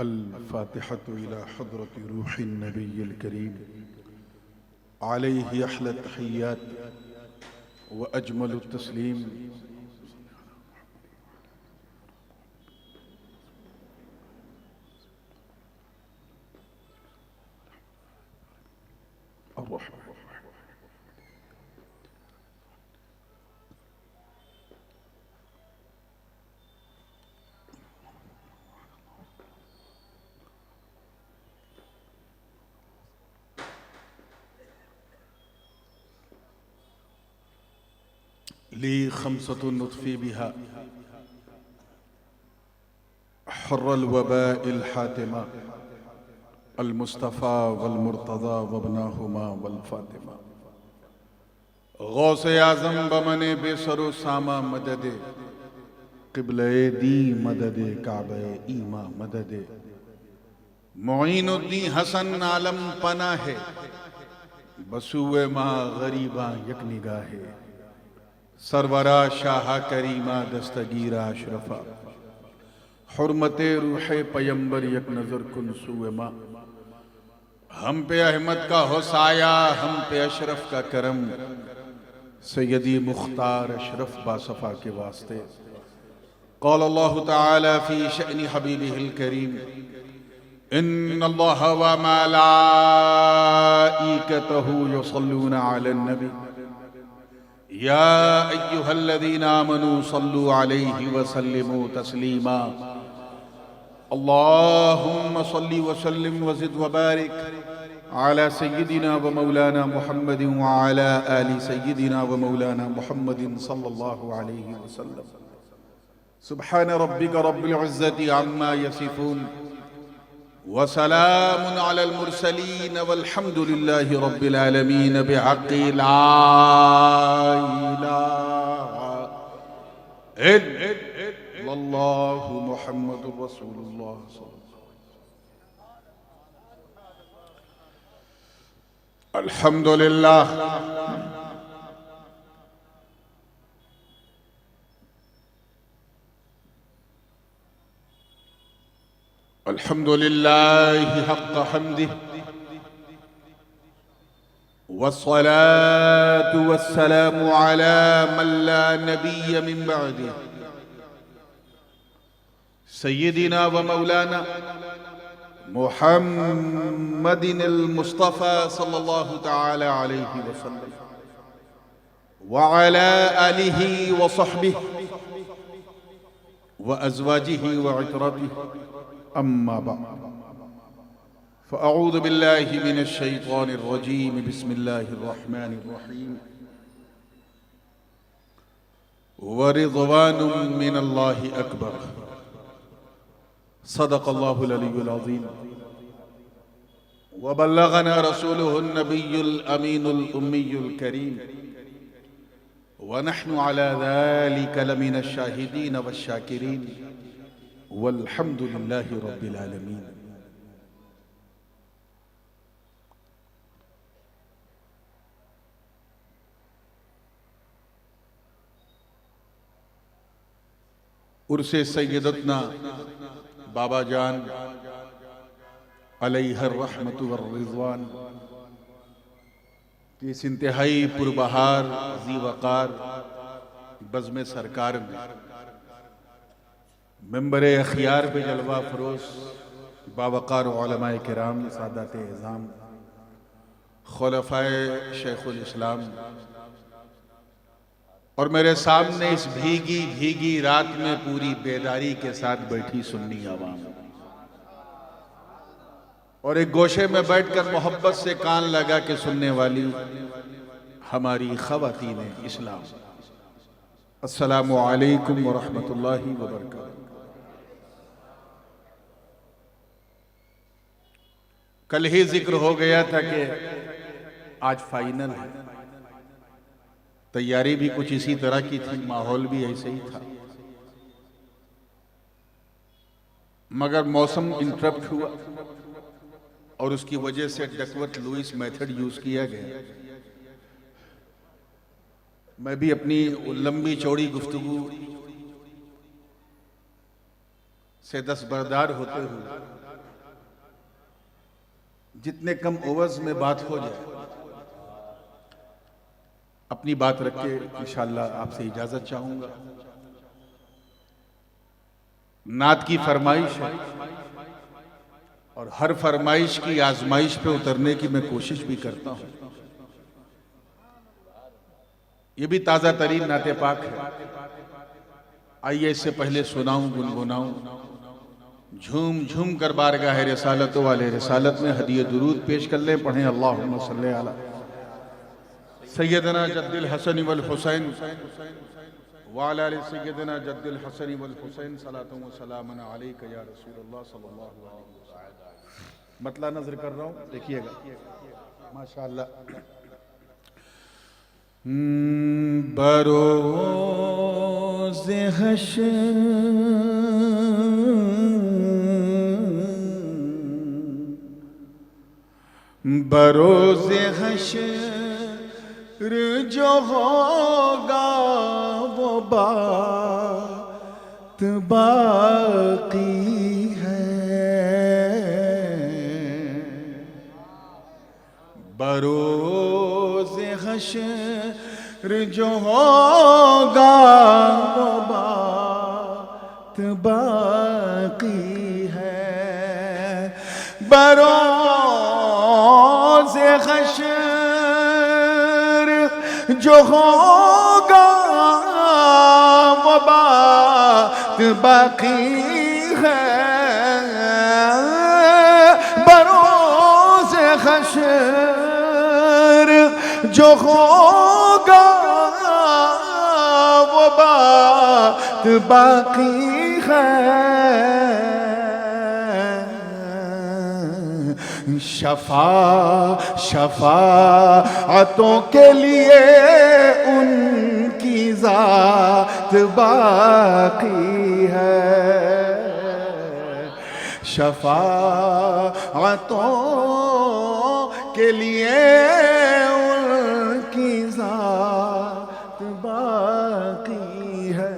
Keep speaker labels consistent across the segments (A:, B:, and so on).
A: अल-फ़ातिहतु इला हज़रति रूहिन नबिय्यिल करीम अलैहि अहला तहिय्यात व अजमलुत तस्लीम। ली खमसतुन नुत्फ़ी बिहा हर्रल वबाइल हातिमा अल मुस्तफ़ा वल मुर्तज़ा वबनाहुमा वल फ़ातिमा। गौसे आज़म बमने बेसरो सामा मददे क़िबले दी मददे काबे ईमा मददे मुईनुद्दीन हसन आलम पना है बसूए माँ गरीबा यक निगाहे सरवरा शाह करीमा दस्तगीरा अशरफा हुर्मते रूहे पयंबर यक नजर कुन सुए माँ। हम पे अहमद का हो साया, हम पे अशरफ का करम, सैयदी मुख्तार अशरफ बासफ़ा के वास्ते। क़ाल अल्लाहु तआला फ़ी शअनि हबीबिहिल करीम इन्नल्लाहा व मलाइकतहु युसल्लूना अलन नबी या अय्युहल्लज़ीना आमनू सल्लू अलैहि व सल्लिमू तस्लीमा। अल्लाहुम्मा सल्लि व सल्लिम व ज़िद व बारिक अला सय्यिदिना व मौलाना मुहम्मदिन व अला आलि सय्यिदिना व मौलाना मुहम्मदिन सल्लल्लाहु अलैहि वसल्लम। सुब्हान रब्बिका रब्बिल इज़्ज़ति अम्मा यसिफून व सलामुन अलल मुरसलीन वल्हम्दुलिल्लाहि रब्बिल आलमीन बिहक़्क़ि ला इलाहा इल्लल्लाहु मुहम्मदुर रसूलुल्लाह। अल्हम्दुलिल्लाह अल्हम्दुलिल्लाहि हक़्क़ हम्दिहि वस्सलातु वस्सलामु अला मन ला नबिय्य मिन बअदिहि सय्यिदिना व मौलाना मुहम्मदिनिल मुस्तफ़ा सल्लल्लाहु तआला अलैहि वसल्लम व अला आलिहि व सहबिहि व अज़वाजिहि व इतरतिहि अम्मा बअद फ़अऊज़ु बिल्लाहि मिनश शैतानिर रजीम बिस्मिल्लाहिर रहमानिर रहीम व रिज़वानुम मिनल्लाहि अकबर सदक़ल्लाहुल अलीयुल अज़ीम व बल्लगना रसूलुहुन नबियुल अमीनुल उम्मियुल करीम व नहनु अला ज़ालिका लमिनश शाहिदीन वश्शाकिरीन वल्हम्दुलिल्लाहि रब्बिल आलमीन। उर्से सय्यदतना बाबा जान अलैहिर रहमतु वर रिज़वान इस इंतहाई पुरबहार ज़ी वक़ार बज़्म सरकार में मेंबर अखियार पे जलवा फरोश बावक़ार उलमाए किराम सादात एज़ाम खुलफ़ाए शेखुल इस्लाम और मेरे सामने इस भीगी भीगी रात में पूरी बेदारी के साथ बैठी सुन्नी आवाम और एक गोशे में बैठकर मोहब्बत से कान लगा के सुनने वाली हमारी ख़वातीन इस्लाम, अस्सलामु अलैकुम व रहमतुल्लाहि व बरकातुहू। कल ही जिक्र हो गया था कि आज फाइनल है। तैयारी भी कुछ इसी तरह की थी, माहौल भी ऐसे ही था, मगर मौसम इंटरप्ट हुआ और उसकी वजह से डकवर्थ लुईस मेथड यूज किया गया। मैं भी अपनी लंबी चौड़ी गुफ्तगू से दस्तबरदार होते हुए जितने कम ओवर्स में बात हो जाए, अपनी बात रख के इंशाअल्लाह आपसे इजाजत चाहूंगा। नात की फरमाइश है और हर फरमाइश की आजमाइश पे उतरने की मैं कोशिश भी करता हूं। ये भी ताजा तरीन नाते पाक है। आइए इससे पहले सुनाऊं, गुनगुनाऊं, झूम झूम कर बारगाह रिसालत वाले रिसालत में हदिये दुरूद पेश कर लें। पढ़ें अल्लाहुम्मा सल्ली अला सैयदना जद्दिल हसन वल हुसैन व अला आलि सैयदना जद्दिल हसन वल हुसैन सलातु व सलामुन अलैका या रसूलल्लाह सल्लल्लाहु अलैहि वसल्लम। मतला नजर कर रहा हूं, देखिएगा माशाअल्लाह। बरोज़ हश्र बरोज़ हश्र जो होगा वो बात बाकी है। बरोज़ हश्र जो होगा वो बात बाकी है। बरोज़ हश्र जो होगा वो बात बाकी है। बरोज़ हश्र जो होगा वो बात बाकी है। शफाअतों के लिए उनकी ज़ात बाकी है। शफाअतों के लिए उनकी ज़ात बाकी है।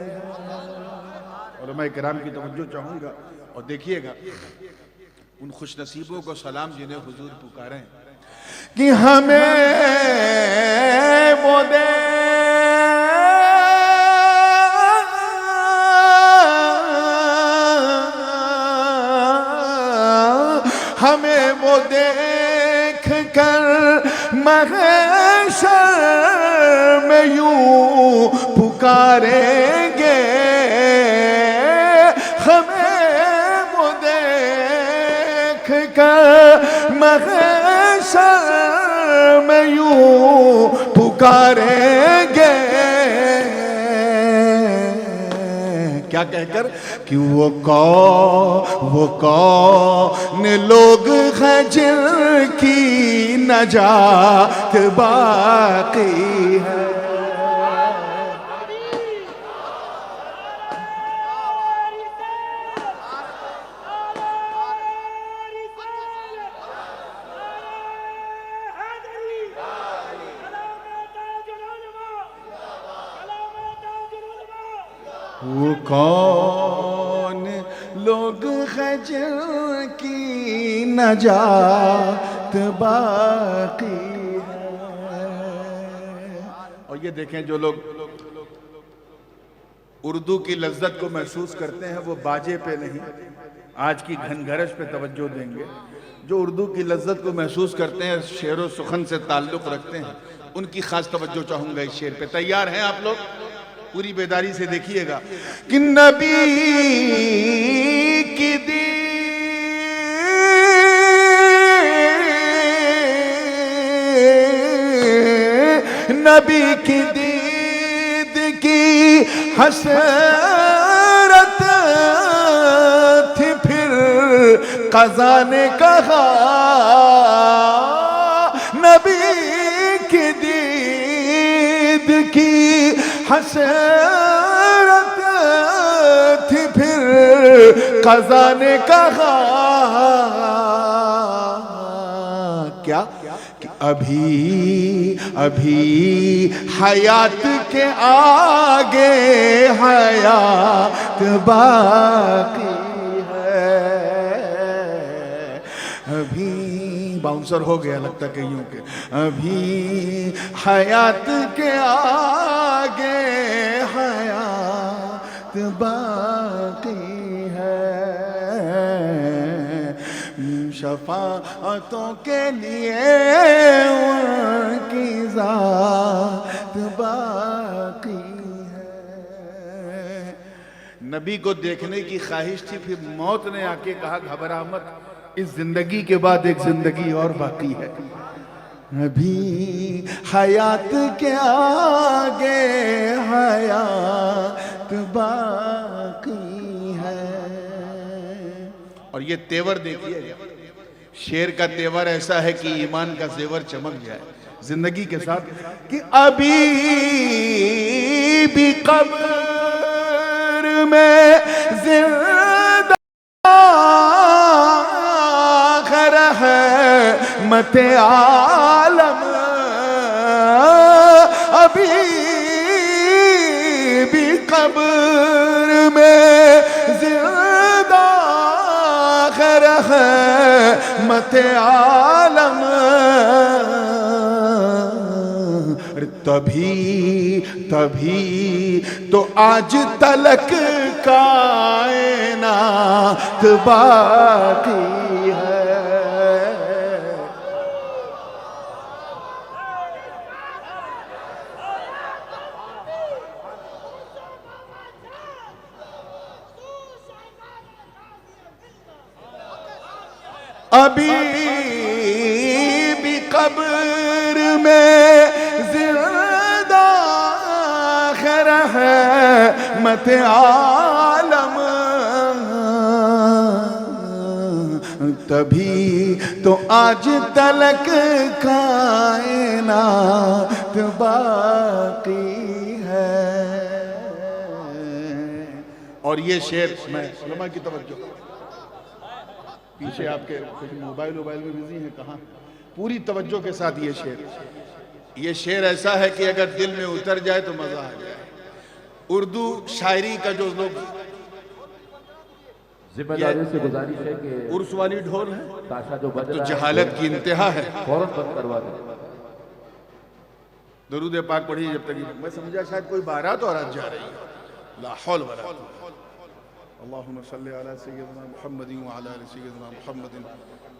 A: उलमा किराम की तवज्जो चाहूँगा और देखिएगा उन खुशनसीबों को सलाम जिन्हें हुजूर पुकारे कि हमें वो दे हमें वो देख कर महशर में यूं पुकारेंगे। महशर में यूं पुकारेंगे। क्या कहकर कि वो कौन लोग हैं जिनकी नजात बाकी है। वो कौन लोग हैं जिनकी नजात बाकी है। और ये देखें जो लोग उर्दू की लज्जत को महसूस करते हैं वो बाजे पे नहीं, आज की घनघरश पे तवज्जो देंगे। जो उर्दू की लज्जत को महसूस करते हैं, शेर व सुखन से ताल्लुक़ रखते हैं, उनकी खास तवज्जो चाहूँगा इस शेर पे। तैयार हैं आप लोग? पूरी बेदारी से देखिएगा कि नबी की दीद की हसरत थी। फिर क़ज़ा ने कहा नबी की दीद की हसरत थी। फिर क़ज़ा ने कहा क्या कि अभी हयात के आगे हयात बाकी है। अभी बाउंसर हो गया लगता कईयों के। अभी हयात के आगे हयात बाकी है, शफाअतों के लिए उनकी ज़ात बाकी है। नबी को देखने की ख्वाहिश थी, फिर मौत ने आके कहा घबरा मत, इस जिंदगी के बाद एक जिंदगी और बाकी है। अभी हयात के आगे हयात बाकी है। और ये तेवर देखिए, शेर का तेवर ऐसा है कि ईमान का जेवर चमक जाए जिंदगी के साथ, कि अभी भी कब्र में जिंदा खर है मत आलम, अभी भी कब्र में जिंदा खर है मत आलम। तभी तो आज तलक कायनात बाकी है। अभी भी कब्र में जिंदा खैर है मत आलम, तभी तो आज तलक कायनात बाकी है। और ये शेर मैं उलमा की तवज्जो, पीछे आपके मोबाइल में बिजी हैं, कहाँ, पूरी तवज्जो के साथ ये शेर ऐसा है कि अगर दिल में उतर जाए तो मजा आ जाए। उर्दू शायरी का जो लोग
B: जिम्मेदारी से गुजारिश है कि
A: उर्स वाली ढोल है,
B: ताशा जो बज
A: तो
B: रहा है
A: जहालत की इंतहा है,
B: फौरन बंद करवा दें।
A: दरूद पाक पढ़ी जब तक, मैं समझा शायद कोई बारात और आज जा रही है। ला हौल वला कुव्वत। अल्लाहुम्मा सल्लि अला सय्यिदिना मुहम्मदिन व अला आलि सय्यिदिना मुहम्मदिन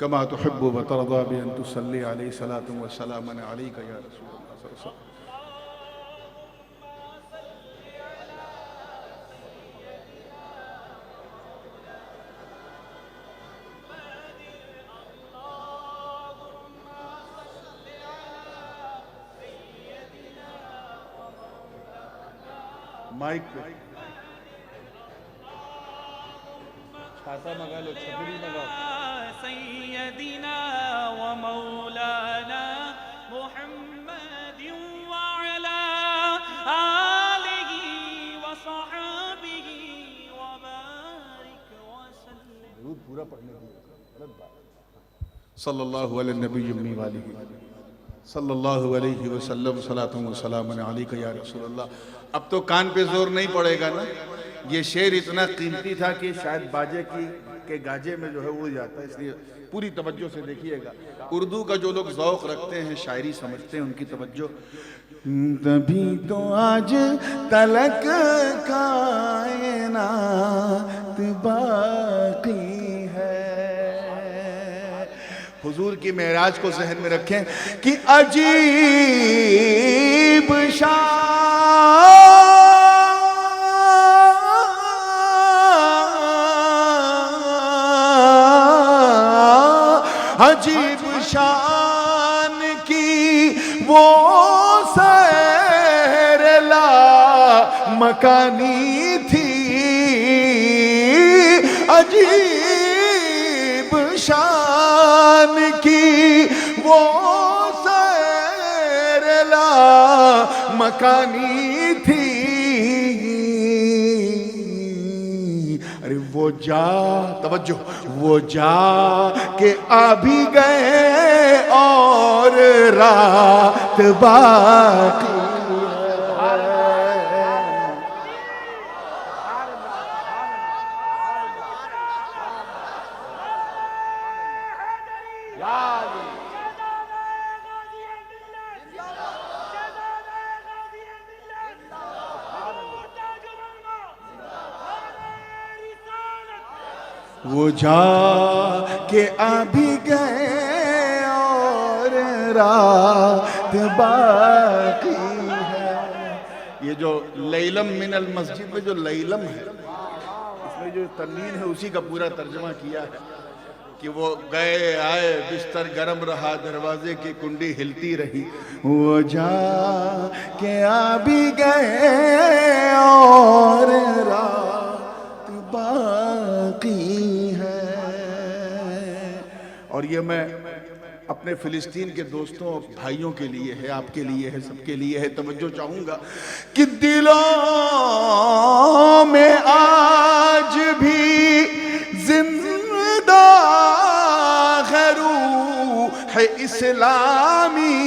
A: कमा तुहिब्बु व तर्दा बि अन तुसल्ली अलैहि सलातु व सलामन अलैका या रसूलल्लाह सल्लल्लाहु अलैहि वसल्लम। माइक पे छाता मंगा लो, छतरी मंगाओ।
C: सय्यदिना व मौलाना मुहम्मद व अला आलिहि व सहाबिहि व बारिक व सल्लिम।
A: जरूर पूरा पढ़ने की गलत बात। सल्लल्लाहु अलैहि नबी अम्मी वालिही सल्लल्लाहु अलैहि वसल्लम सलातु व सलामन अलैका या रसूलल्लाह। अब तो कान पे जोर नहीं पड़ेगा ना, ये शेर इतना कीमती था कि शायद बाजे के गाजे में जो है वो जाता है, इसलिए पूरी तवज्जो से देखिएगा। उर्दू का जो लोग ज़ौक़ रखते हैं, शायरी समझते हैं, उनकी तवज्जो। तभी तो आज तलक कायनात बाकी है। हुजूर की मेराज को ज़हन में रखें कि अजीब अजीब शान की वो सैरला मकानी थी, अजीब शान की वो सैरला मकानी थी। अरे वो जा, तवज्जो, वो जा के आ भी गए और रात बाकी है। वो जा के आ भी गए और रात बाकी है। ये जो लैलम मिनल मस्जिद में जो लैलम है, इसमें जो तन्वीन है उसी का पूरा तर्जमा किया है कि वो गए आए, बिस्तर गरम रहा, दरवाजे की कुंडी हिलती रही। वो जा के आ भी गए और रात बाकी है। और ये मैं अपने फिलिस्तीन के दोस्तों भाइयों के लिए है, आपके लिए है, सबके लिए है। तवज्जो चाहूंगा कि दिलों में आज भी जिंदा है रूह है इस्लामी,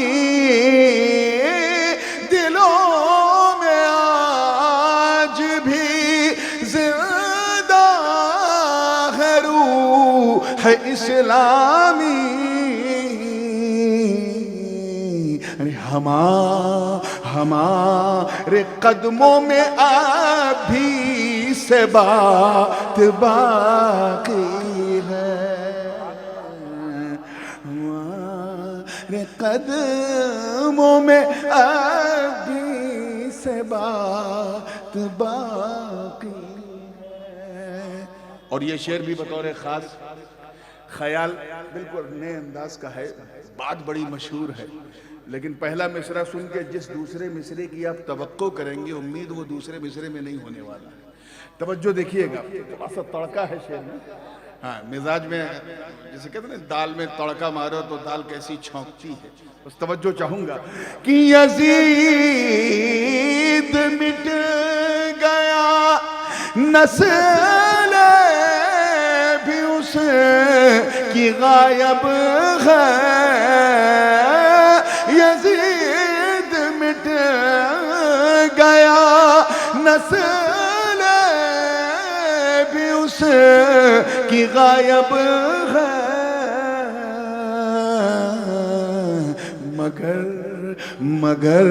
A: दिलों में आज भी जिंदा है रूह है इस्लामी। हमारे कदमों में अभी से बात बाकी है, हमारे कदमों में अभी से बात बाकी है। और ये शेर भी बतौर खास ख्याल बिल्कुल नए अंदाज का है, बात बड़ी मशहूर है, लेकिन पहला मिसरा सुन के जिस दूसरे मिसरे की आप तवक्को करेंगे, उम्मीद वो दूसरे मिसरे में नहीं होने वाला है। तवज्जो देखिएगा, थोड़ा सा तड़का है शेर में। हाँ, मिजाज में जैसे कहते हैं दाल में तड़का मारो तो दाल कैसी छौंकती है। बस तवज्जो चाहूंगा कि यजीद मिट गया, नस्ल भी उसे की गायब है। यजीद मिट गया, नस्ल भी उसे की गायब है। मगर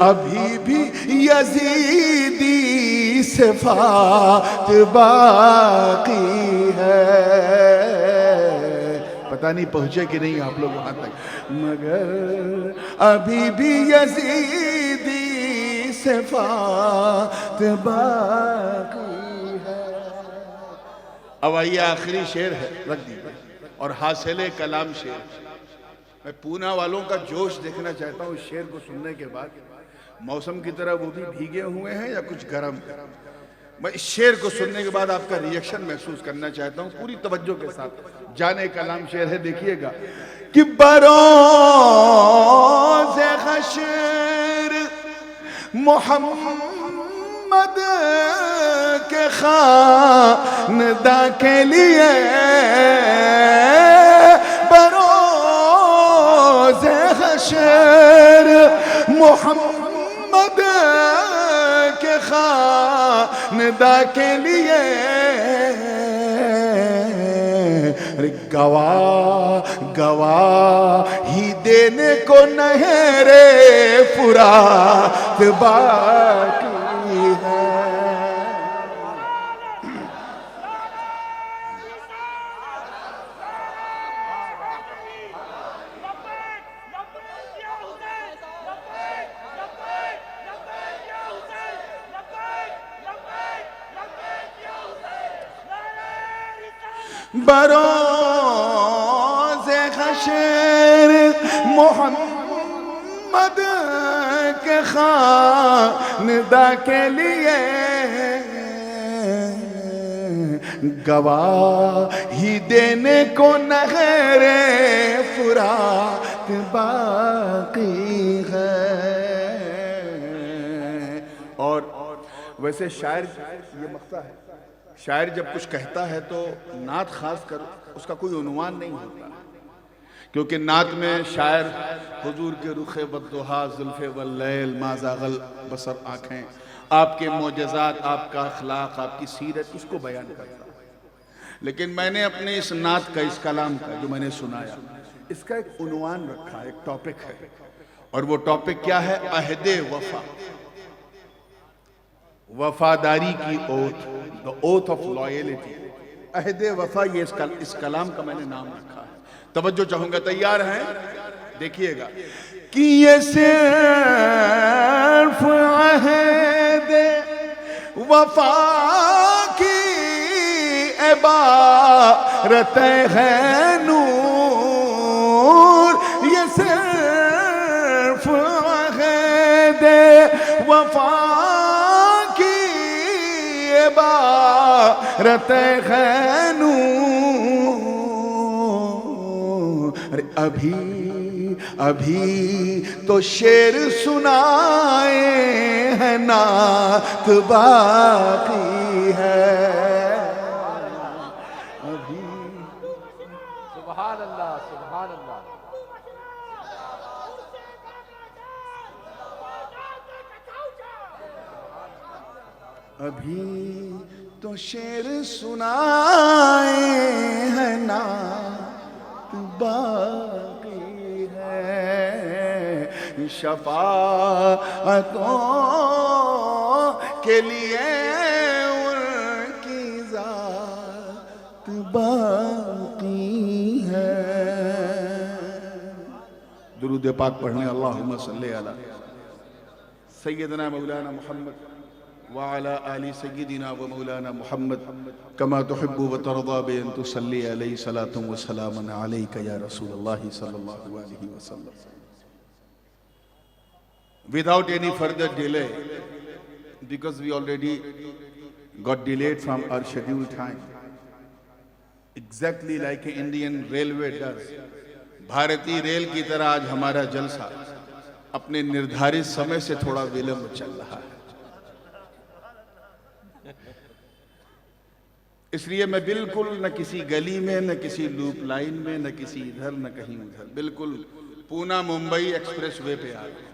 A: अभी भी यजीदी सिफात बाकी है। पता नहीं पहुंचे कि नहीं आप लोग वहां तक। मगर अभी भी यजीदी सिफात बाकी है। अब आइए आखिरी शेर है, रख दीजिए, और हासिले कलाम शेर। मैं पूना वालों का जोश देखना चाहता हूँ इस शेर को सुनने के बाद। मौसम की तरह वो भी भीगे हुए हैं या कुछ गर्म है। मैं इस शेर को सुनने के बाद आपका रिएक्शन महसूस करना चाहता हूँ पूरी तवज्जो के साथ। जाने कलाम शेर है, देखिएगा कि बरोज़े हश्र मोहम्मद के खानदा के लिए, बरोज़े हश्र मोहम्मद के खानदा के लिए, गवाही देने को नहरे फुरात बाकी है। बरोज़े हश्र मोहम्मद के खानदा के लिए, गवाही देने को नहरे फुरात बाकी है। और वैसे शायर ये मक्ता है, शायर जब कुछ कहता है तो नात खास कर उसका कोई उन्वान नहीं होता, क्योंकि नात में शायर हुजूर के रुखे बद्दुहा जुल्फे वल्लैल माज़ागल बसर आँखें, आपके मोजज़ात, आपका अखलाक, आपकी सीरत, इसको बयान करता है। लेकिन मैंने अपने इस नात का, इस कलाम का जो मैंने सुनाया, इसका एक उन्वान रखा, एक टॉपिक है। और वो टॉपिक क्या है? अहदे वफा, वफादारी की oath, the oath of loyalty. अहद वफा, ये इस कलाम का मैंने नाम रखा है। तवज्जो चाहूंगा, तैयार हैं? देखिएगा कि ये सिर्फ अहद वफा की इबारत है नूर, ये सिर्फ अहद वफा की इबारत है नूर। अरे अभी तो शेर सुनाए हैं, नात बाकी है अभी।
B: सुभान अल्लाह, सुभान अल्लाह।
A: अभी तो शेर सुनाए हैं, नात बाकी है। शफाअतों के लिए उनकी ज़ात बाकी है। दुरूद पाक पढ़ने अल्लाहुम्मा सल्ली अला सय्यदना मौलाना मुहम्मद व अला आलि सय्यदिना व मौलाना मुहम्मद कमा तुहिब्बु व तर्दा बि अन तुसल्ली अलैहि सलातु व सलामुन अलैका या रसूलल्लाह सल्लल्लाहु अलैहि वसल्लम। Without any further delay, because we already got delayed from our scheduled time, exactly like Indian Railway does, भारतीय रेल की तरह आज हमारा जलसा अपने निर्धारित समय से थोड़ा विलंब चल रहा है। इसलिए मैं बिल्कुल न किसी गली में, न किसी लूप लाइन में, न किसी इधर न कहीं उधर, बिल्कुल पूना मुंबई एक्सप्रेस वे पे आ गया।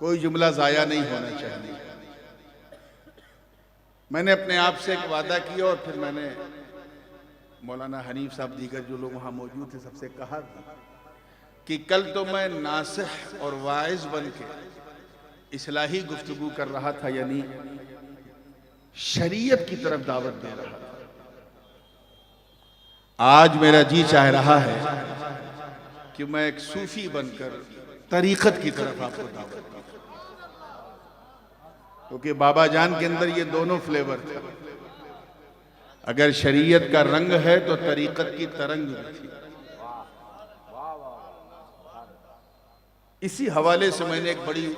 A: कोई जुमला जाया नहीं होना चाहिए। मैंने अपने आप से एक वादा किया और फिर मैंने मौलाना हनीफ साहब दीगर जो लोग वहां मौजूद थे सबसे कहा कि कल तो मैं नासिह और वाइज बन के इस्लाही गुफ्तगू कर रहा था, यानी शरीयत की तरफ दावत दे रहा था। आज मेरा जी चाह रहा है कि मैं एक सूफी बनकर तरीकत की तरफ आपको दावत दूं, क्योंकि बाबा जान के अंदर ये दोनों फ्लेवर थे। अगर शरीयत का रंग है तो तरीकत की तरंग भी थी। इसी हवाले से मैंने एक बड़ी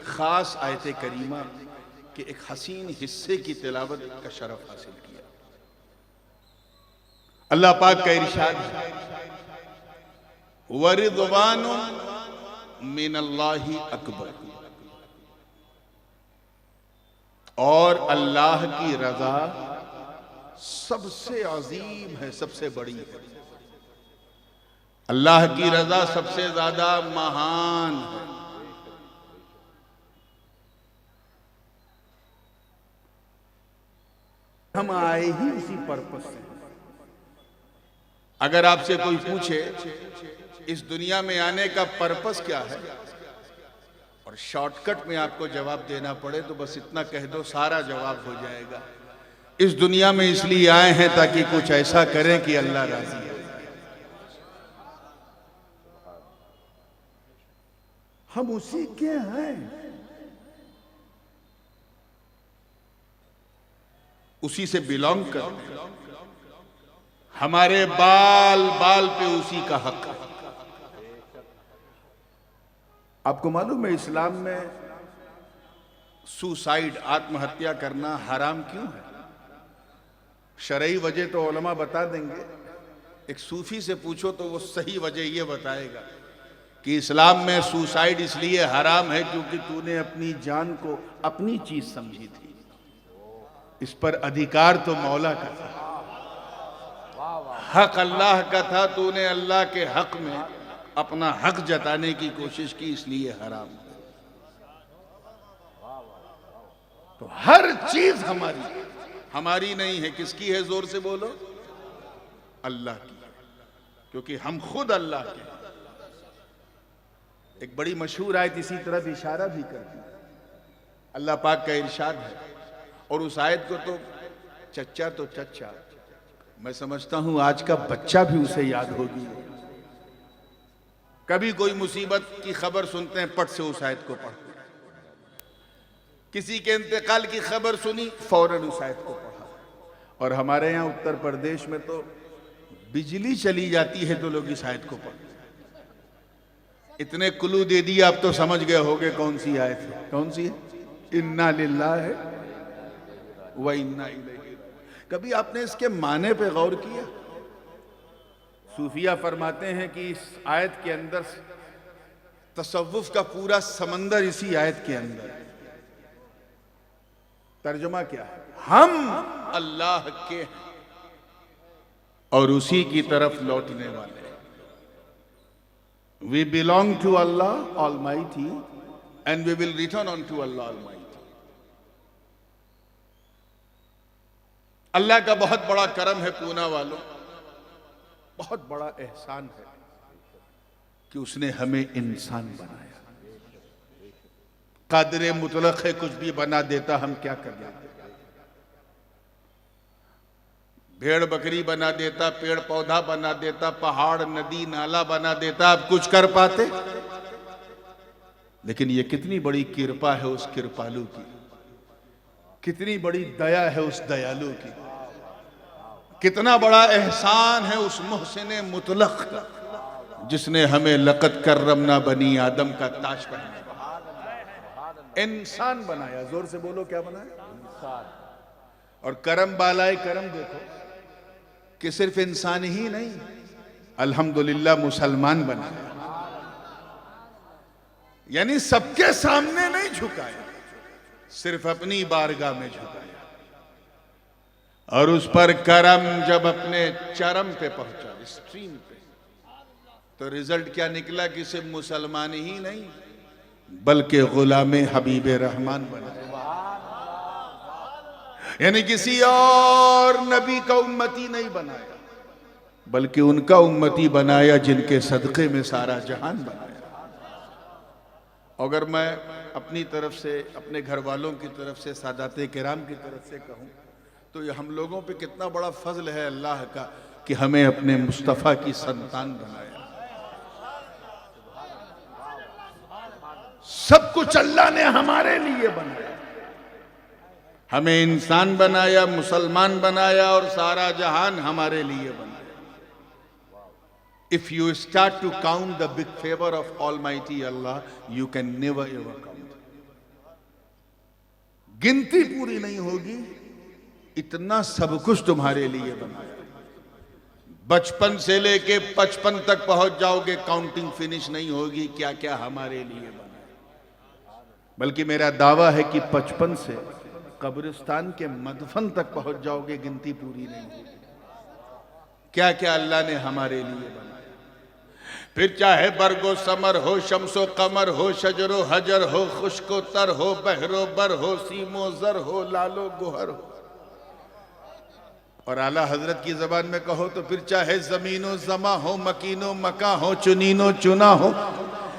A: खास आयत करीमा के एक हसीन हिस्से की तिलावत का शरफ हासिल किया। अल्लाह पाक का इरशाद है, वरिदवानुन मिनल्लाहि अकबर, और अल्लाह की रजा सबसे अजीम है, सबसे बड़ी है। अल्लाह की रजा सबसे ज्यादा महान है। हम आए ही इसी पर्पस से। अगर आपसे कोई पूछे इस दुनिया में आने का पर्पस क्या है, और शॉर्टकट में आपको जवाब देना पड़े तो बस इतना कह दो, सारा जवाब हो जाएगा। इस दुनिया में इसलिए आए हैं ताकि कुछ ऐसा करें कि अल्लाह राजी है। हम उसी के हैं, उसी से बिलोंग करते हैं। हमारे बाल बाल पे उसी का हक है। आपको मालूम है इस्लाम में सुसाइड, आत्महत्या करना हराम क्यों है? शरई वजह तो उलमा बता देंगे। एक सूफी से पूछो तो वो सही वजह ये बताएगा कि इस्लाम में सुसाइड इसलिए हराम है क्योंकि तूने अपनी जान को अपनी चीज समझी थी। इस पर अधिकार तो मौला का था, हक अल्लाह का था। तूने अल्लाह के हक में अपना हक जताने की कोशिश की, इसलिए हराम है। तो हर चीज हमारी नहीं है। किसकी है? जोर से बोलो। अल्लाह की, क्योंकि हम खुद अल्लाह के। एक बड़ी मशहूर आयत इसी तरफ इशारा भी करती है। अल्लाह पाक का इरशाद है, और उस आयत को तो चच्चा तो चच्चा, मैं समझता हूं आज का बच्चा भी उसे याद होगी। कभी कोई मुसीबत की खबर सुनते हैं, पट से उस आयत को पढ़ते हैं। किसी के इंतकाल की खबर सुनी, फौरन उस आयत को पढ़ा। और हमारे यहाँ उत्तर प्रदेश में तो बिजली चली जाती है तो लोग इस आयत को पढ़ते हैं। इतने कुलू दे दिए, आप तो समझ गए होगे कौन सी आयत है। कौन सी है? इन्ना लिल्लाहि व इन्ना इलैहि। कभी आपने इसके माने पे गौर किया? सूफिया फरमाते हैं कि इस आयत के अंदर तसव्वुफ का पूरा समंदर इसी आयत के अंदर है। तर्जुमा क्या है? हम अल्लाह के हैं और उसी की तरफ लौटने वाले हैं। We belong to Allah almighty and we will return on to Allah almighty. Allah का बहुत बड़ा करम है पूना वालों, बहुत बड़ा एहसान है कि उसने हमें इंसान बनाया। कादिर मुतलक है, कुछ भी बना देता, हम क्या कर लेते? भेड़ बकरी बना देता, पेड़ पौधा बना देता, पहाड़ नदी नाला बना देता, आप कुछ कर पाते? लेकिन ये कितनी बड़ी कृपा है उस कृपालु की, कितनी बड़ी दया है उस दयालु की, कितना बड़ा एहसान है उस मुहसिन मुतलक का, जिसने हमें लक़द कर्रमना बनी आदम का ताज पहनाया, इंसान बनाया। जोर से बोलो, क्या बनाया? इंसान। और करम बालाए करम देखो कि सिर्फ इंसान ही नहीं, अल्हम्दुलिल्लाह मुसलमान बनाया। यानी सबके सामने नहीं झुकाया, सिर्फ अपनी बारगाह में झुकाया। और उस पर करम जब अपने चरम पे पहुंचा, स्ट्रीम पे, तो रिजल्ट क्या निकला कि सिर्फ मुसलमान ही नहीं बल्कि गुलामे हबीब रहमान बना। यानी किसी और नबी का उम्मती नहीं बनाया, बल्कि उनका उम्मती बनाया जिनके सदक़े में सारा जहान बनाया। अगर मैं अपनी तरफ से, अपने घर वालों की तरफ से, सादाते किराम की तरफ से कहूं तो ये हम लोगों पे कितना बड़ा फजल है अल्लाह का कि हमें अपने मुस्तफ़ा की संतान बनाया। सब कुछ अल्लाह ने हमारे लिए बनाया, हमें इंसान बनाया, मुसलमान बनाया और सारा जहान हमारे लिए बनाया। If you start to count the big favor of Almighty Allah, you can never ever count. गिनती पूरी नहीं होगी, इतना सब कुछ तुम्हारे लिए बनाया। बचपन से लेके 55 तक पहुंच जाओगे, काउंटिंग फिनिश नहीं होगी क्या क्या हमारे लिए बनाया। बल्कि मेरा दावा है कि 55 से कब्रिस्तान के मदफन तक पहुंच जाओगे, गिनती पूरी नहीं होगी क्या क्या अल्लाह ने हमारे लिए बनाया। फिर चाहे बरगो समर हो, शम्सो कमर हो, शजरो हजर हो, खुश्को तर हो, बहरो बर हो, सीमो जर हो, लालो गुहर हो, और आला हजरत की जबान में कहो तो फिर चाहे जमीनो जमा हो, मकीनो मका हो, चुनीनो चुना हो,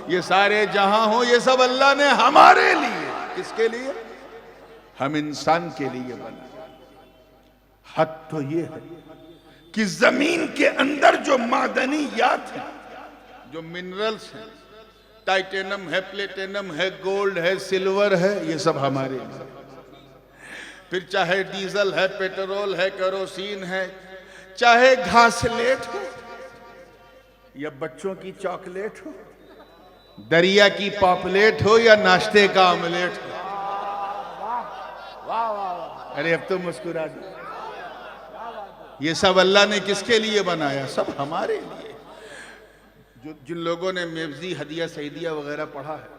A: ये सारे जहां हो, ये सब अल्लाह ने हमारे लिए। किसके लिए? हम इंसान के लिए बना। हद तो ये है कि जमीन के अंदर जो मादनियात है, जो मिनरल्स हैं, टाइटेनम है, प्लेटिनम है, गोल्ड है, सिल्वर है, ये सब हमारे लिए। फिर चाहे डीजल है, पेट्रोल है, केरोसिन है, चाहे घासलेट हो या बच्चों की चॉकलेट हो, दरिया की पॉपलेट हो या नाश्ते का ऑमलेट हो। अरे अब तो मुस्कुरा दो। ये सब अल्लाह ने किसके लिए बनाया? सब हमारे लिए। जो जिन लोगों ने मेवजी हदिया सईदिया वगैरह पढ़ा है,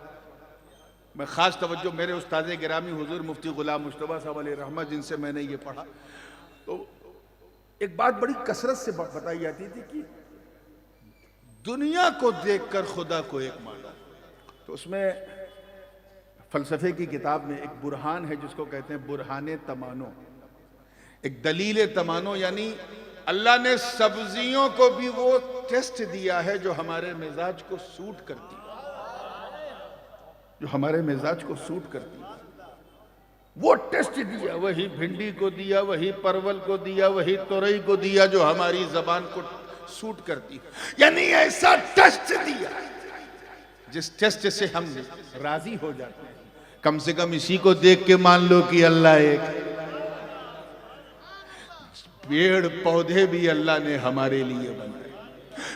A: मैं खास तवज्जो मेरे उस्ताद गिरामी हुजूर मुफ्ती गुलाम मुश्तबा साहब अलैहि रहमत, जिनसे मैंने ये पढ़ा, तो एक बात बड़ी कसरत से बताई जाती थी कि दुनिया को देखकर खुदा को एक मानो। तो उसमें फलसफे की किताब में एक बुरहान है जिसको कहते हैं बुरहाने तमानो, एक दलील तमानो, यानी अल्लाह ने सब्जियों को भी वो टेस्ट दिया है जो हमारे मिजाज को सूट करती है, जो हमारे मिजाज को सूट करती है। वो टेस्ट दिया, वही भिंडी को दिया, वही परवल को दिया, वही तोरई को दिया जो हमारी जबान को सूट करती, यानी ऐसा टेस्ट दिया जिस टेस्ट से हम राजी हो जाते हैं। कम से कम इसी को देख के मान लो कि अल्लाह एक है। पेड़ पौधे भी अल्लाह ने हमारे लिए बनाए।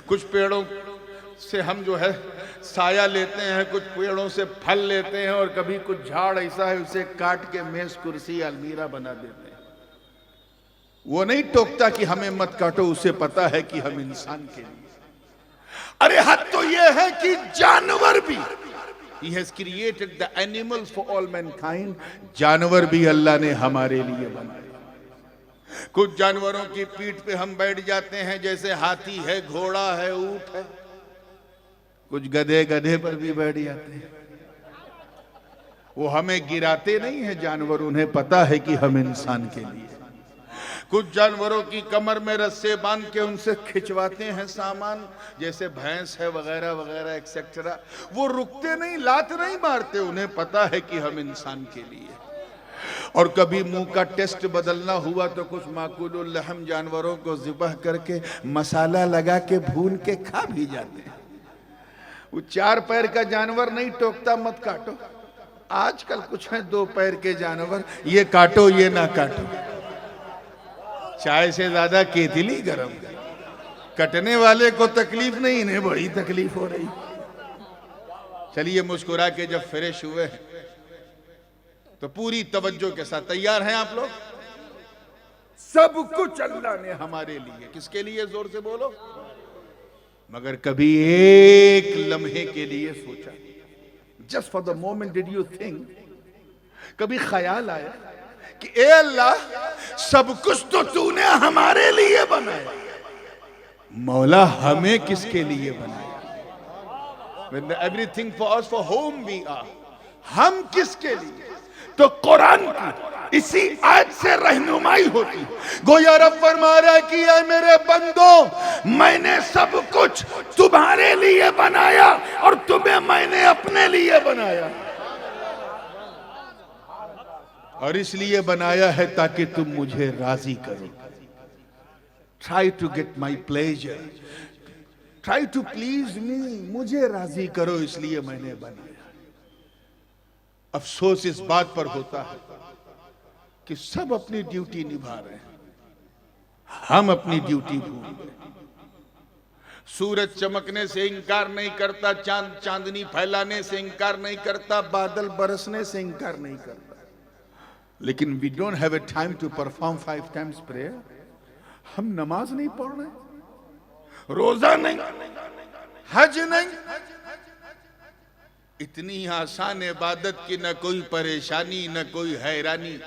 A: कुछ पेड़ों से हम जो है साया लेते हैं, कुछ पेड़ों से फल लेते हैं, और कभी कुछ झाड़ ऐसा है उसे काट के मेज कुर्सी अलमीरा बना देते हैं। वो नहीं टोकता कि हमें मत काटो, उसे पता है कि हम इंसान के लिए। अरे हद तो ये है कि जानवर भी, He has created the animals for all mankind, जानवर भी अल्लाह ने हमारे लिए बनाए। कुछ जानवरों की पीठ पे हम बैठ जाते हैं, जैसे हाथी है, घोड़ा है, ऊंट है। कुछ गधे गधे पर भी बैठ जाते हैं। वो हमें गिराते नहीं है जानवर, उन्हें पता है कि हम इंसान के लिए। कुछ जानवरों की कमर में रस्से बांध के उनसे खिंचवाते हैं सामान, जैसे भैंस है वगैरह वगैरह एक्सेट्रा। वो रुकते नहीं, लात नहीं मारते, उन्हें पता है कि हम इंसान के लिए। और कभी मुंह का टेस्ट बदलना हुआ तो कुछ माकुलुल लहम जानवरों को ज़िबह करके मसाला लगा के भून के खा भी जाते हैं। वो 4 पैर का जानवर नहीं टोकता मत काटो। आजकल कुछ है 2 पैर के जानवर, ये काटो ये ना काटो। चाय से ज्यादा केतली गरम। कटने वाले को तकलीफ नहीं, इन्हें बड़ी तकलीफ हो रही। चलिए मुस्कुरा के जब फ्रेश हुए हैं तो पूरी तवज्जो के साथ, तैयार हैं आप लोग? सब कुछ अल्लाह ने हमारे लिए, किसके लिए? जोर से बोलो। मगर कभी एक लम्हे के लिए सोचा, just for the moment did you think, कभी ख्याल आया कि ए अल्लाह, सब कुछ तो तूने हमारे लिए बनाया, मौला हमें किसके लिए बनाया? When everything for us, for whom we are, हम किसके लिए? तो कुरान की इसी आयत से रहनुमाई होती। गोया रब फरमा रहा है कि ऐ मेरे बंदो, मैंने सब कुछ तुम्हारे लिए बनाया और तुम्हें मैंने अपने लिए बनाया। और इसलिए बनाया है ताकि तुम मुझे राजी करो। Try to get my pleasure, try to please me, मुझे राजी करो, इसलिए मैंने बनाया। अफसोस इस बात पर होता है कि सब अपनी ड्यूटी निभा रहे हैं, हम अपनी ड्यूटी भूल गए। सूरज चमकने से इंकार नहीं करता, चांद चांदनी फैलाने से इंकार नहीं करता, बादल बरसने से इंकार नहीं करता, लेकिन we don't have a time to perform 5 times prayer. हम नमाज नहीं पढ़ रहे, रोजा नहीं, हज नहीं। इतनी आसान इबादत की न कोई परेशानी न कोई हैरानी,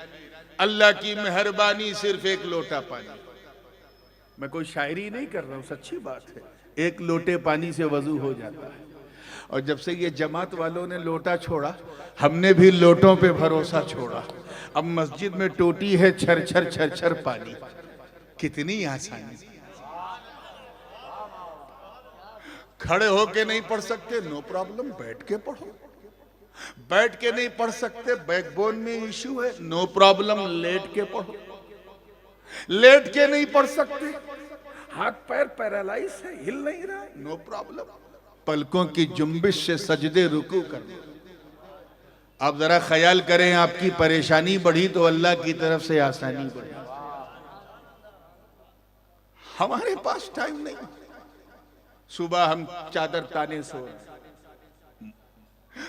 A: अल्लाह की मेहरबानी, सिर्फ 1 लोटा पानी। मैं कोई शायरी नहीं कर रहा हूं, सच्ची बात है। 1 लोटे पानी से वजू हो जाता है। और जब से ये जमात वालों ने लोटा छोड़ा, हमने भी लोटों पे भरोसा छोड़ा। अब मस्जिद में टोटी है, छर छर छर छर पानी। कितनी आसानी। खड़े होके नहीं पढ़ सकते, नो प्रॉब्लम, बैठ के पढ़ो। बैठ के नहीं पढ़ सकते, बैकबोन में इश्यू है, नो प्रॉब्लम, लेट के पढ़ो। लेट के नहीं पढ़ सकते, हाथ पैर पैरालाइज है, हिल नहीं रहा, नो प्रॉब्लम, पलकों की जुम्बिश से सजदे रुकू कर। आप जरा ख्याल करें, आपकी परेशानी बढ़ी तो अल्लाह की तरफ से आसानी बढ़ी। हमारे पास टाइम नहीं। सुबह हम चादर ताने सो रहे,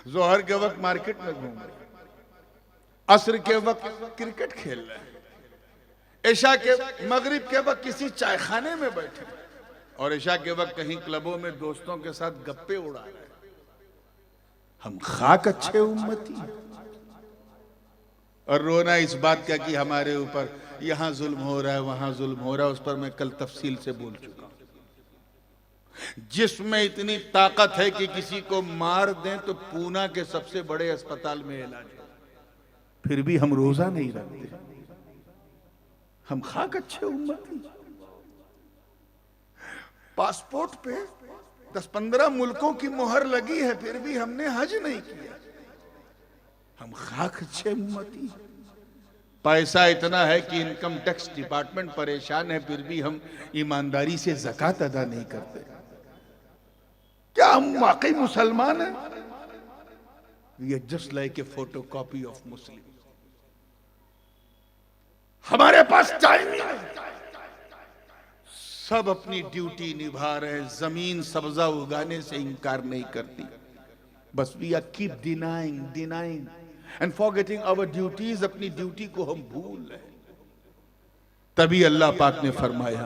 A: जोहर के वक्त मार्केट में घूम रहे, असर के वक्त क्रिकेट खेल रहे, ऐशा के मगरिब के वक्त किसी चाय खाने में बैठे, और ऐशा के वक्त कहीं क्लबों में दोस्तों के साथ गप्पे उड़ा रहे। हम खाक अच्छे उम्मती। और रोना इस बात का कि हमारे ऊपर यहां जुल्म हो रहा है, वहां जुल्म हो रहा है, उस पर मैं कल तफसील से बोल चुका हूं। जिसमें इतनी ताकत है कि किसी को मार दें तो पूना के सबसे बड़े अस्पताल में इलाज है, फिर भी हम रोजा नहीं रखते। हम खाक अच्छे उम्मती। पासपोर्ट पे 10-15 मुल्कों की मोहर लगी है, फिर भी हमने हज नहीं किया। हम खाक अच्छे उम्मती। पैसा इतना है कि इनकम टैक्स डिपार्टमेंट परेशान है, फिर भी हम ईमानदारी से ज़कात अदा नहीं करते। क्या हम वाकई मुसलमान हैं? We are just like a photo copy of Muslim. हमारे पास टाइम ही नहीं, सब अपनी ड्यूटी निभा रहे हैं। जमीन सब्जा उगाने से इंकार नहीं करती, बस we are keep denying and forgetting our duties. अपनी ड्यूटी को हम भूल रहे हैं। तभी अल्लाह पाक ने फरमाया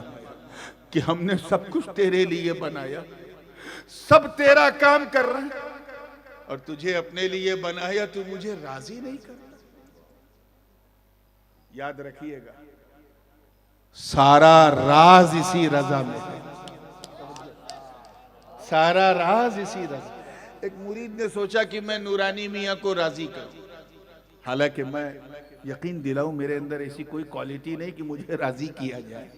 A: कि हमने सब कुछ तेरे लिए बनाया, सब तेरा काम कर रहे हैं, और तुझे अपने लिए बनाया, तू मुझे राजी नहीं कर। याद रखिएगा, सारा राज इसी रजा में है, सारा राज इसी रजा। एक मुरीद ने सोचा कि मैं नूरानी मियां को राजी करूं, हालांकि मैं यकीन दिलाऊं मेरे अंदर ऐसी कोई क्वालिटी नहीं कि मुझे राजी किया जाए।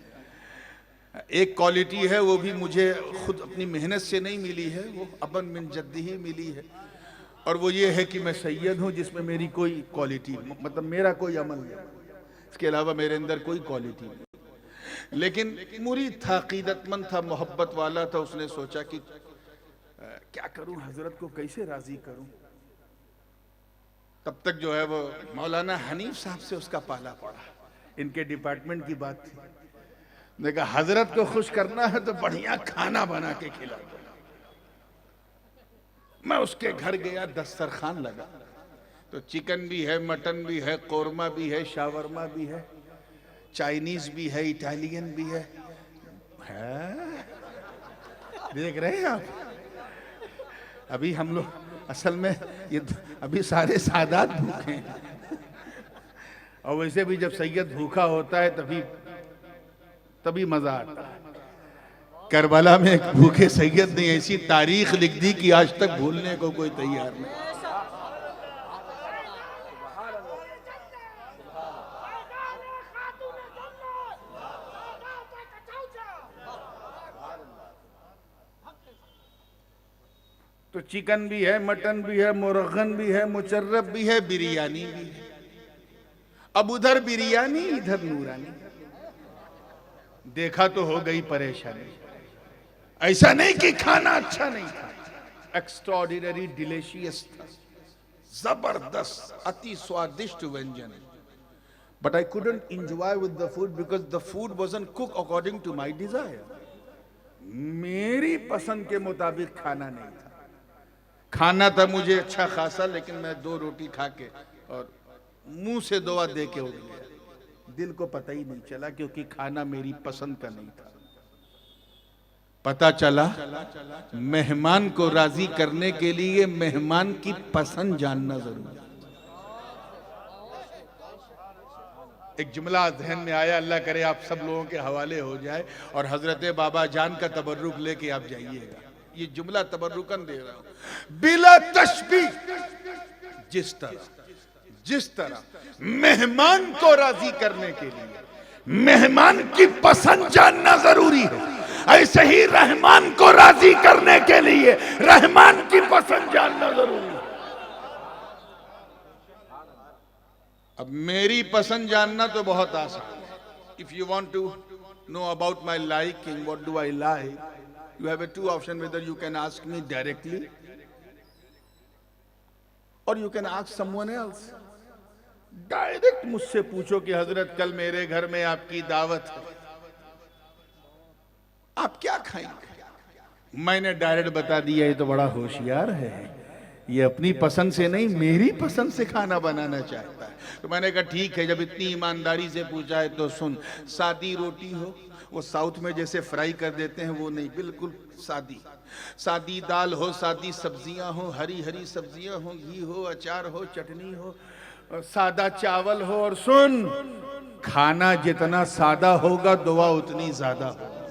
A: एक क्वालिटी है, वो भी मुझे खुद अपनी मेहनत से नहीं मिली है, वो अबन मिन जद्दी ही मिली है, और वो ये है कि मैं सैयद हूं, जिसमें मेरी कोई क्वालिटी, मतलब मेरा कोई अमल नहीं, इसके अलावा मेरे अंदर कोई क्वालिटी नहीं। लेकिन मुरीद था, अकीदतमंद था, मोहब्बत वाला था। उसने सोचा कि क्या करूं, हजरत को कैसे राजी करूं। तब तक जो है वो मौलाना हनीफ साहब से उसका पाला पड़ा। इनके डिपार्टमेंट की बात थी। देखा हजरत को खुश करना है तो बढ़िया खाना बना के खिला दो। मैं उसके घर गया, दस्तरखान लगा तो चिकन भी है, मटन भी है, कोरमा भी है, शावरमा भी है, चाइनीज भी है, इटालियन भी है। देख रहे हैं आप, अभी हम लोग असल में ये अभी सारे सादात भूखे हैं, और वैसे भी जब सैयद भूखा होता है तभी मजा आता है। करबला में एक भूखे सैयद ने ऐसी तारीख लिख दी कि आज तक भूलने को कोई तैयार नहीं। तो चिकन भी है, मटन भी है, मुरगन भी है, मुचर्रब भी है, बिरयानी भी है। अब उधर बिरयानी, इधर नूरानी। देखा तो हो गई परेशानी। ऐसा नहीं कि खाना अच्छा नहीं था, एक्स्ट्राऑर्डिनरी डिलीशियस था, जबरदस्त, अति स्वादिष्ट व्यंजन। But I couldn't enjoy with the food because the food wasn't cook according to my desire. मेरी पसंद के मुताबिक खाना नहीं था। खाना था मुझे अच्छा खासा, लेकिन मैं 2 रोटी खा के और मुंह से दुआ दे के उठ गया। दिल को पता ही नहीं चला, क्योंकि खाना मेरी पसंद का नहीं था। पता चला मेहमान को राजी करने के लिए मेहमान की पसंद जानना जरूरी है। एक जुमला जहन में आया, अल्लाह करे आप सब लोगों के हवाले हो जाए, और हजरत बाबा जान का तबर्रुक लेके आप जाइएगा। ये जुमला तबर्रुकन दे रहा हूं, बिला तशबीह। जिस तरह मेहमान को राजी करने के लिए मेहमान की पसंद जानना जरूरी है, ऐसे ही रहमान को राजी करने के लिए रहमान की पसंद जानना जरूरी है। अब मेरी पसंद जानना तो बहुत आसान है। If you want to know about my liking, what do I like, you have a 2 option, whether you can ask me directly or you can ask someone else. Direct मुझसे पूछो कि हजरत कल मेरे घर में आपकी दावत है, आप क्या खाएंगे। मैंने डायरेक्ट बता दिया, ये तो बड़ा होशियार है, ये अपनी पसंद से नहीं मेरी पसंद से खाना बनाना चाहता है। तो मैंने कहा ठीक है, जब इतनी ईमानदारी से पूछा है तो सुन, सादी रोटी हो, वो साउथ में जैसे फ्राई कर देते हैं वो नहीं, बिल्कुल सादी। सादी दाल हो, सादी सब्जियां हो, हरी हरी सब्जियां हो, घी हो, अचार हो, चटनी हो, और सादा चावल हो। और सुन, खाना जितना सादा होगा दुआ उतनी ज्यादा होगा।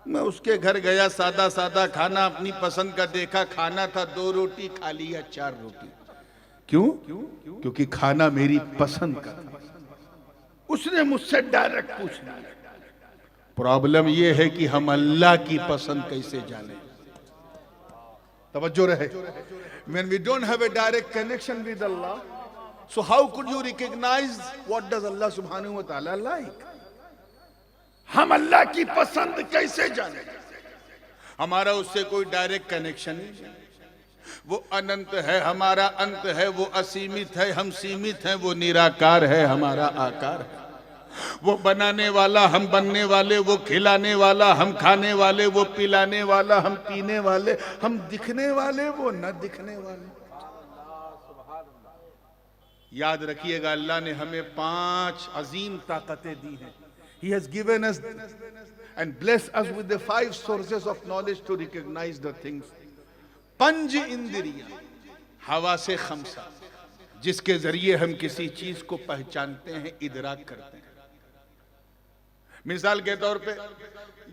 A: मैं उसके घर गया, सादा सादा खाना अपनी पसंद का देखा, खाना था 2 रोटी, खा लिया 4 रोटी। क्यों? क्योंकि खाना मेरी पसंद का था। उसने मुझसे डायरेक्ट पूछा। प्रॉब्लम यह है कि हम अल्लाह की पसंद कैसे जाने। तवज्जो रहे, when we don't have a direct connection with Allah, So how could you recognize what does Allah subhanahu wa ta'ala like? हम अल्लाह की पसंद कैसे जाने? हमारा उससे कोई डायरेक्ट कनेक्शन नहीं। वो अनंत है, हमारा अंत है। वो असीमित है, हम सीमित हैं। वो निराकार है, हमारा आकार है। वो बनाने वाला, हम बनने वाले। वो खिलाने वाला, हम खाने वाले। वो पिलाने वाला, हम पीने वाले। हम दिखने वाले, वो न दिखने वाले। याद रखिएगा, अल्लाह ने हमें 5 अजीम ताकतें दी हैं। He has given us and blessed us with the 5 sources of knowledge to recognize the things. पंज इंद्रियां, हवा से खमसा, जिसके जरिए हम किसी चीज को पहचानते हैं, इदराक करते हैं। मिसाल के तौर पे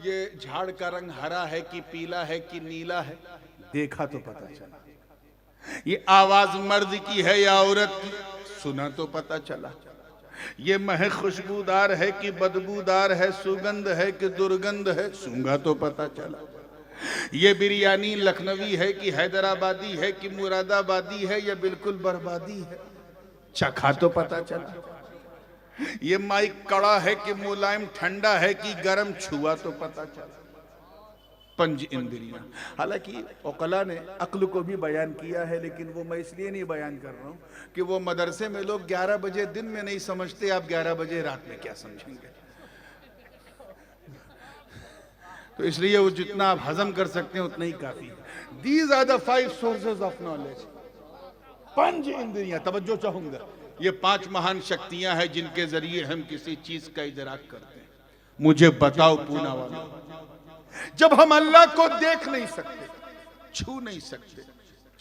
A: ये झाड़ का रंग हरा है कि पीला है कि नीला है, देखा तो पता चला। ये आवाज मर्द की है या औरत की, सुना तो पता चला। ये महक खुशबूदार है कि बदबूदार है, सुगंध है कि दुर्गंध है, सूंघा तो पता चला। ये बिरयानी लखनवी है कि हैदराबादी है कि मुरादाबादी है या बिल्कुल बर्बादी है, चखा तो पता चला। ये माइक कड़ा है कि मुलायम ठंडा है कि गर्म, छुआ तो पता चला। पंच इंद्रियां। हालांकि ओकला ने अक्ल को भी बयान किया है, लेकिन वो मैं इसलिए नहीं बयान कर रहा हूं कि वो मदरसे में लोग 11 बजे दिन में नहीं समझते, आप 11 बजे रात में क्या समझेंगे। तो इसलिए वो जितना आप हजम कर सकते हैं उतना ही काफी है। These are the 5 sources of knowledge. पंच इंद्रियां, तवज्जो चाहूंगा, ये 5 महान शक्तियां हैं जिनके जरिए हम किसी चीज का इदराक करते हैं। मुझे बताओ पूना वाला, जब हम अल्लाह को देख नहीं सकते, छू नहीं सकते,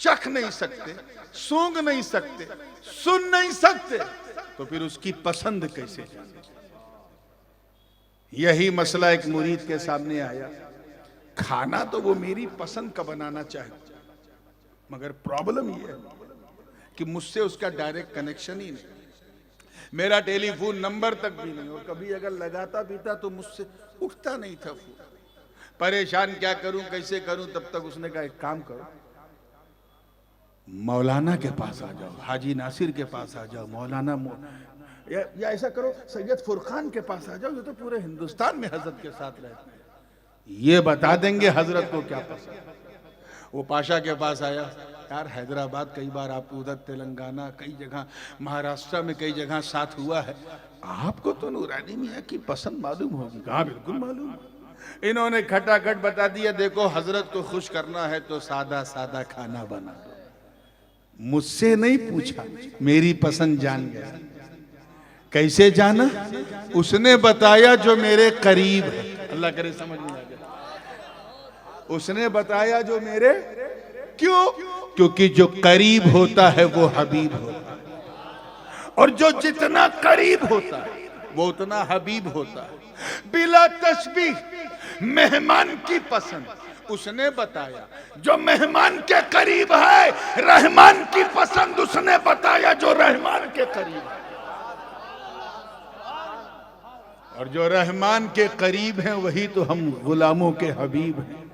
A: चख नहीं सकते, सूंघ नहीं सकते, सुन नहीं सकते, तो फिर उसकी पसंद कैसे जाने? यही मसला एक मुरीद के सामने आया। खाना तो वो मेरी पसंद का बनाना चाहे, मगर प्रॉब्लम ये है कि मुझसे उसका डायरेक्ट कनेक्शन ही नहीं। मेरा टेलीफोन नंबर तक भी नहीं, और कभी अगर लगाता पीता तो मुझसे उठता नहीं था फोन। परेशान क्या करूं, कैसे करूं? तब तक उसने कहा एक काम करो, मौलाना के पास आ जाओ, हाजी नासिर के पास आ जाओ, मौलाना या ऐसा करो सैयद फुरकान के पास आ जाओ, ये तो पूरे हिंदुस्तान में हजरत के साथ रहते हैं, ये बता देंगे हजरत को क्या पसंद। वो पाशा के पास आया, यार हैदराबाद कई बार, आपको उधर तेलंगाना, कई जगह महाराष्ट्र में कई जगह साथ हुआ है, आपको तो नूरानी मियां की पसंद मालूम होगी। कहा बिल्कुल मालूम। इन्होंने खटाखट बता दिया, देखो हजरत को खुश करना है तो सादा सादा खाना बना दो। मुझसे नहीं पूछा, मेरी पसंद जान गया। कैसे जाना? उसने बताया जो मेरे करीब है। अल्लाह करे समझ में आ गया। उसने बताया जो मेरे, क्यों? क्योंकि जो करीब होता है वो हबीब होता है, और जो जितना करीब होता है वो उतना हबीब होता है। बिला तशबीह मेहमान की पसंद उसने बताया जो मेहमान के करीब है, रहमान की पसंद उसने बताया जो रहमान के करीब है, और जो रहमान के करीब हैं वही तो हम गुलामों के हबीब हैं।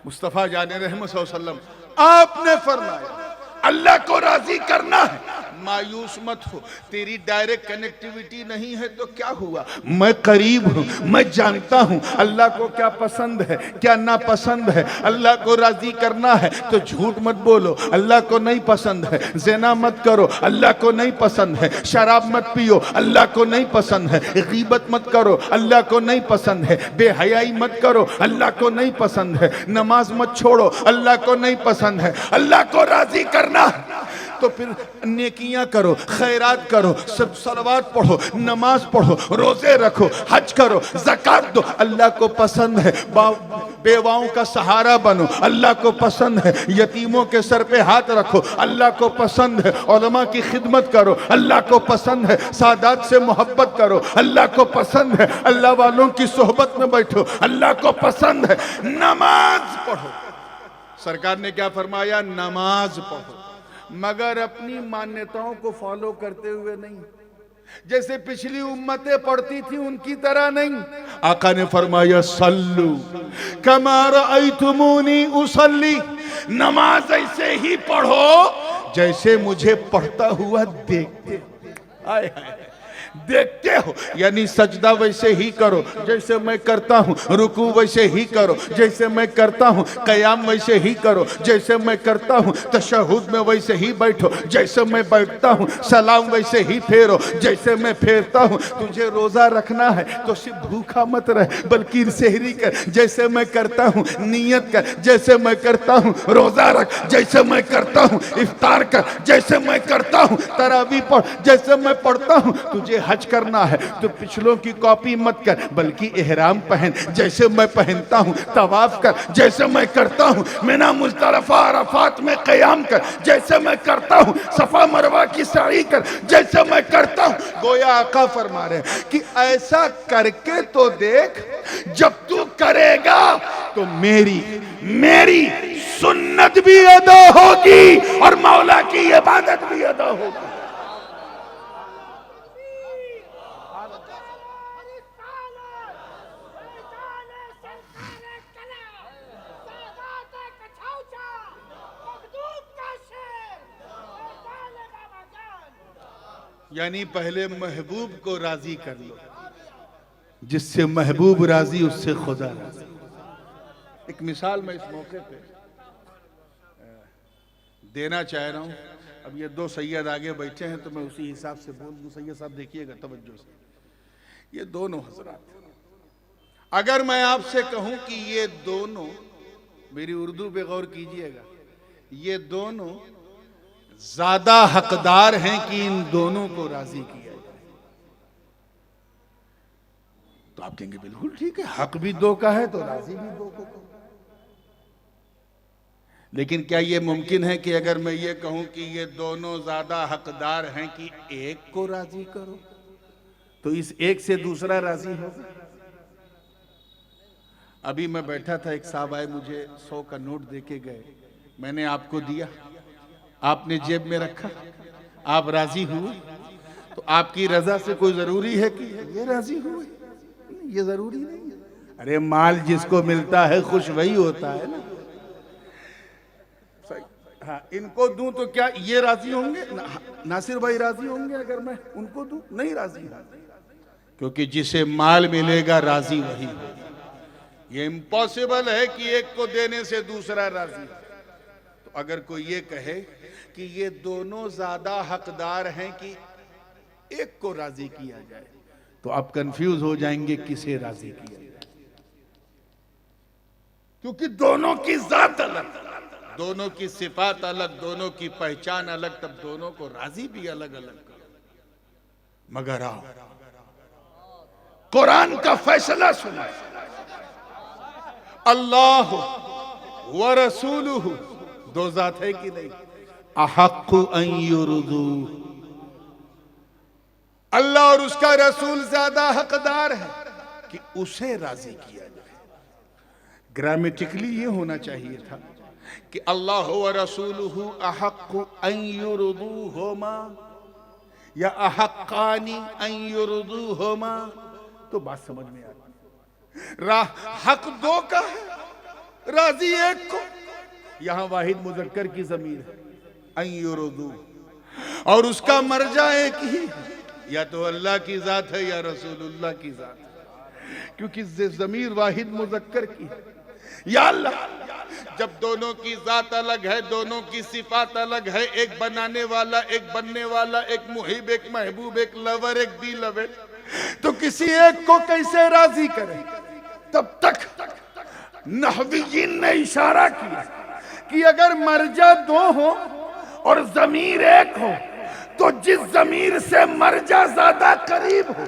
A: मुस्तफा जाने रहमत सल्लल्लाहु अलैहि वसल्लम, आपने फरमाया अल्लाह को राजी करना है, मायूस मत हो। तेरी डायरेक्ट कनेक्टिविटी नहीं है तो क्या हुआ, मैं करीब हूं, मैं जानता हूं अल्लाह को क्या पसंद है क्या ना पसंद है। अल्लाह को राजी करना है तो झूठ मत बोलो, अल्लाह को नहीं पसंद है। ज़िना मत करो, अल्लाह को नहीं पसंद है। शराब मत पियो, अल्लाह को नहीं पसंद है। गीबत मत करो, अल्लाह को नहीं पसंद है। बेहयाई मत करो, अल्लाह को नहीं पसंद है। नमाज मत छोड़ो, अल्लाह को नहीं पसंद है। अल्लाह को राजी करना तो फिर नेकियां करो, खैरात करो, सब सलवात पढ़ो, नमाज पढ़ो, रोजे रखो, हज करो, ज़कात दो, अल्लाह को पसंद है। बेवाओं का सहारा बनो, अल्लाह को पसंद है। यतीमों के सर पे हाथ रखो, अल्लाह को पसंद है। उलमा की खिदमत करो, अल्लाह को पसंद है। सादात से मोहब्बत करो, अल्लाह को पसंद है। अल्लाह वालों की सोहबत में बैठो, अल्लाह को पसंद है। नमाज पढ़ो, सरकार ने क्या फरमाया, नमाज पढ़ो, मगर अपनी मान्यताओं को फॉलो करते हुए नहीं, जैसे पिछली उम्मतें पढ़ती थी उनकी तरह नहीं। आका ने फरमाया सल्लू कमा रअयतुमूनी उसल्ली, नमाज ऐसे ही पढ़ो जैसे मुझे पढ़ता हुआ देखते आए हाय देखते हो, यानी सजदा वैसे ही करो जैसे मैं करता हूँ, रुकू वैसे ही करो जैसे मैं करता हूँ, कयाम वैसे ही करो जैसे मैं करता हूँ, तशहुद में वैसे ही बैठो जैसे मैं बैठता हूँ, सलाम वैसे ही फेरो जैसे मैं फेरता हूँ। तुझे रोजा रखना है तो सिर्फ भूखा मत रह, बल्कि सहरी कर जैसे मैं करता हूँ, नियत कर जैसे मैं करता हूँ, रोजा रख जैसे मैं करता हूँ, इफ्तार कर जैसे मैं करता हूँ, तरावी पढ़ जैसे मैं पढ़ता हूँ। तुझे हज करना है तो पिछलों की कॉपी मत कर, बल्कि एहराम पहन जैसे मैं पहनता हूँ, तवाफ कर जैसे मैं करता हूँ, मिना मुज़दलिफा अरफात में क़याम कर जैसे मैं करता हूँ, सफा मरवा की सई कर जैसे मैं करता हूँ। गोया आका फरमा रहे कि ऐसा करके तो देख, जब तू करेगा तो मेरी सुन्नत भी अदा होगी और मौला की इबादत भी अदा होगी। यानी पहले महबूब को राजी कर लो, जिससे महबूब राजी उससे खुदा राजी। एक मिसाल मैं इस मौके पे देना चाह रहा हूं। अब ये दो सैयद आगे बैठे हैं तो मैं उसी हिसाब से बोल दूं। सैयद साहब देखिएगा तवज्जो से, ये दोनों हजरात, अगर मैं आपसे कहूं कि ये दोनों, मेरी उर्दू पे गौर कीजिएगा, ये दोनों ज्यादा हकदार हैं कि इन दोनों को राजी किया जाए, तो आप कहेंगे बिल्कुल ठीक है, हक भी दो का है तो राजी भी दो को। लेकिन क्या यह मुमकिन है कि अगर मैं ये कहूं कि ये दोनों ज्यादा हकदार हैं कि एक को राजी करो, तो इस एक से दूसरा राजी होगा? अभी मैं बैठा था, एक साहब आए, मुझे 100 का नोट देके गए, मैंने आपको दिया, आपने जेब में रखा, आप राजी हुए, तो आपकी रजा से कोई जरूरी है कि ये राजी हुए? ये जरूरी नहीं है। अरे माल जिसको मिलता है खुश वही होता है ना। हाँ, इनको दूं तो क्या ये राजी होंगे? नासिर भाई राजी होंगे अगर मैं उनको दूं? नहीं राजी होंगे, क्योंकि जिसे माल मिलेगा राजी वही होगा। ये इम्पॉसिबल है कि एक को देने से दूसरा राजी। तो अगर कोई ये कहे कि ये दोनों ज्यादा हकदार हैं कि एक को राजी किया जाए, तो आप कंफ्यूज हो जाएंगे किसे राजी किया जाए, क्योंकि दोनों की जात अलग, दोनों की सिफात अलग, दोनों की पहचान अलग, तब दोनों को राजी भी अलग अलग करो। मगर आओ कुरान का फैसला सुना, अल्लाह व रसूलुहु, दो जात है कि नहीं, अहक्कु अन युरदू, अल्लाह और उसका रसूल ज्यादा हकदार है कि उसे राजी किया जाए। ग्रामेटिकली ये होना चाहिए था कि अल्लाह व रसूलुहु अहक्कु अन युरदूहुमा या अहक्कानी अन युरदूहुमा, तो बात समझ में आती। हक दो का है, राजी एक को। यहां वाहिद मुजक्कर की ज़मीर है, अन युरदू, और उसका मर्जा एक ही, या तो अल्लाह की जात है या रसूलुल्लाह की जात है, क्योंकि ज़मीर वाहिद मुजक्कर की है। या अल्लाह, जब दोनों की जात अलग है, दोनों की सिफात अलग है, एक बनाने वाला, एक बनने वाला, एक मुहिब, एक महबूब, एक लवर, एक बी लवर, तो किसी एक को कैसे राजी करें? तब तक नहवीयीन ने इशारा किया कि अगर मर्जा दो हो और जमीर एक हो, तो जिस जमीर से मर्जा ज्यादा करीब हो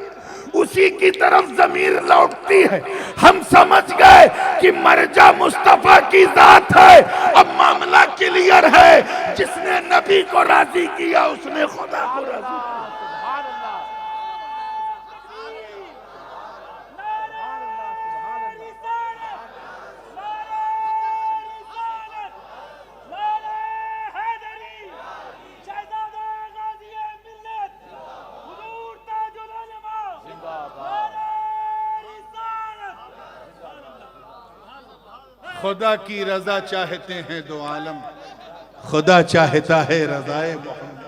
A: उसी की तरफ जमीर लौटती है। हम समझ गए कि मर्जा मुस्तफा की जात है। अब मामला क्लियर है, जिसने नबी को राजी किया उसने खुदा को राजी किया। खुदा की रजा चाहते हैं दो आलम, खुदा चाहता है रज़ाए मोहम्मद।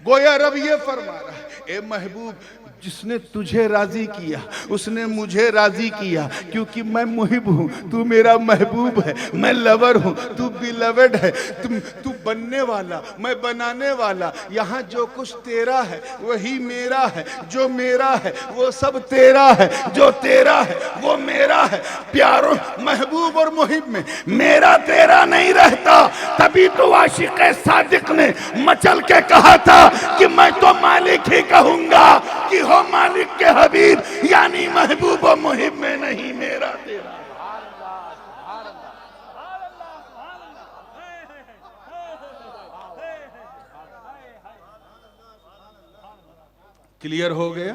A: गोया रब ये फरमा रहा है, ए महबूब, जिसने तुझे राजी किया उसने मुझे राजी किया, क्योंकि मैं मुहिब हूं, तू मेरा महबूब है, मैं लवर हूं, तू बिलवड है, तू बनने वाला, मैं बनाने वाला। यहाँ जो कुछ तेरा है वही मेरा है, जो मेरा है वो सब तेरा है, जो तेरा है वो मेरा है। प्यारो महबूब और मुहिब में मेरा तेरा नहीं रहता, तभी तो आशिक सादिक ने मचल के कहा था कि मैं तो मालिक ही कहूंगा कि हो मालिक के हबीब, यानी महबूब और मुहिब में नहीं मेरा तेरा। क्लियर हो गया?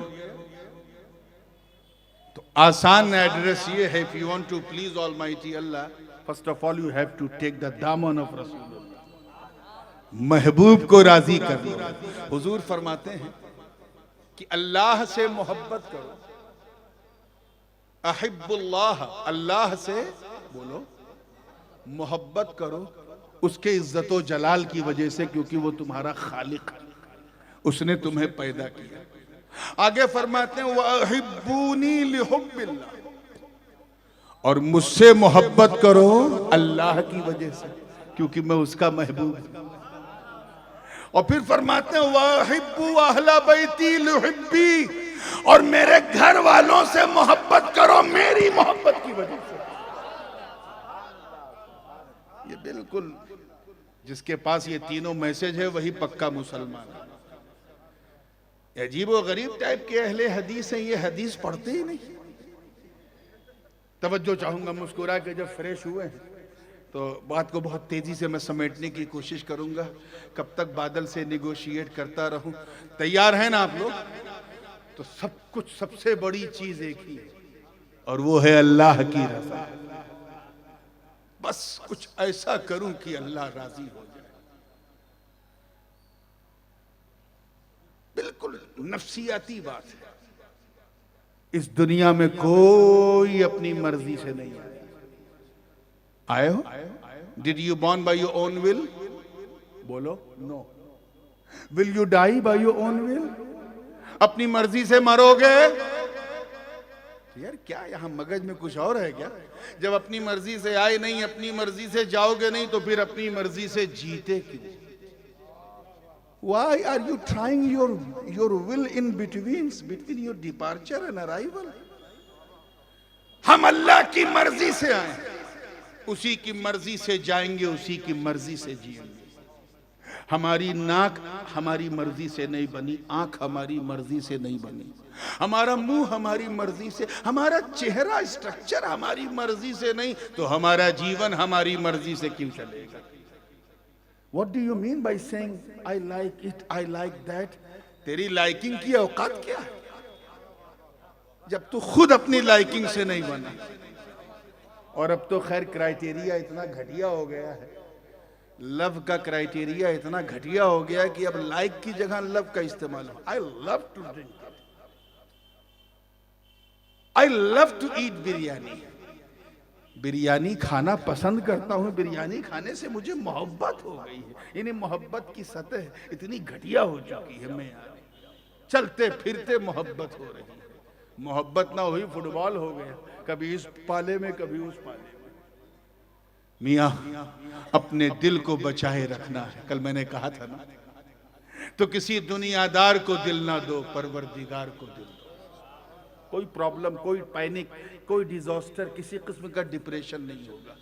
A: तो आसान एड्रेस ये है, if you want to please almighty Allah, first of all you have to take the दामन ऑफ रसूलुल्लाह, महबूब को राजी करना। हुजूर फरमाते हैं कि अल्लाह से मोहब्बत करो, अहिब्बुल्लाह, अल्लाह से बोलो मोहब्बत करो, उसके इज्जत व जलाल की वजह से, क्योंकि वो तुम्हारा खालिक है, उसने तुम्हें पैदा किया। आगे फरमाते हैं वअहिब्बूनी लिहुब्बिल्लाह, और मुझसे मोहब्बत करो अल्लाह की वजह से, क्योंकि मैं उसका महबूब हूं। और फिर फरमाते हैं वअहिब्बू अहला बैती लिहुब्बी, और मेरे घर वालों से मोहब्बत करो मेरी मोहब्बत की वजह से। ये बिल्कुल जिसके पास ये तीनों मैसेज है वही पक्का मुसलमान है। अजीब व गरीब टाइप के अहले हदीस हैं, ये हदीस पढ़ते ही नहीं। तवज्जो चाहूंगा, मुस्कुरा के जब फ्रेश हुए हैं तो बात को बहुत तेजी से मैं समेटने की कोशिश करूंगा। कब तक बादल से निगोशिएट करता रहूं? तैयार हैं ना आप लोग? तो सब कुछ, सबसे बड़ी चीज एक ही है, और वो है अल्लाह की रज़ा। बस कुछ ऐसा करूं कि अल्लाह राजी हो जाए। बिल्कुल नफ्सियाती बात है। इस दुनिया में कोई अपनी मर्जी से नहीं आए हो। Did you born by your own will? बोलो no. Will you die by your own will? अपनी मर्जी से मरोगे? यार क्या यहां मगज में कुछ और है क्या? जब अपनी मर्जी से आए नहीं, अपनी मर्जी से जाओगे नहीं, तो फिर अपनी मर्जी से जीते क्यों? Why are you trying your will in between your departure and arrival? हम अल्लाह की मर्जी से आए, उसी की मर्जी से जाएंगे, उसी की मर्जी से जिएंगे। हमारी नाक हमारी मर्जी से नहीं बनी, आंख हमारी मर्जी से नहीं बनी, हमारा मुंह हमारी मर्जी से, हमारा चेहरा स्ट्रक्चर हमारी मर्जी से नहीं, तो हमारा जीवन हमारी मर्जी से क्यों चलेगा? What do you mean by saying I like it, I like that? तेरी लाइकिंग की औकात क्या है जब तू खुद अपनी लाइकिंग से नहीं बना? और अब तो खैर क्राइटेरिया इतना घटिया हो गया है, लव का क्राइटेरिया इतना घटिया हो गया है कि अब लाइक की जगह लव का इस्तेमाल हो। I love to drink, I love to eat biryani, biryani खाना पसंद करता हूं, बिरयानी खाने से मुझे मोहब्बत हो गई है। यानी मोहब्बत की सतह इतनी घटिया हो चुकी है, मैं चलते फिरते मोहब्बत हो रही है। मोहब्बत ना हुई फुटबॉल हो गया, कभी इस पाले में कभी उस पाले में। मियां अपने दिल को बचाए रखना है। कल मैंने कहा था ना, तो किसी दुनियादार को दिल ना दो, परवरदिगार को दिल दो। कोई प्रॉब्लम, कोई पैनिक, कोई डिजास्टर, किसी किस्म का डिप्रेशन नहीं होगा।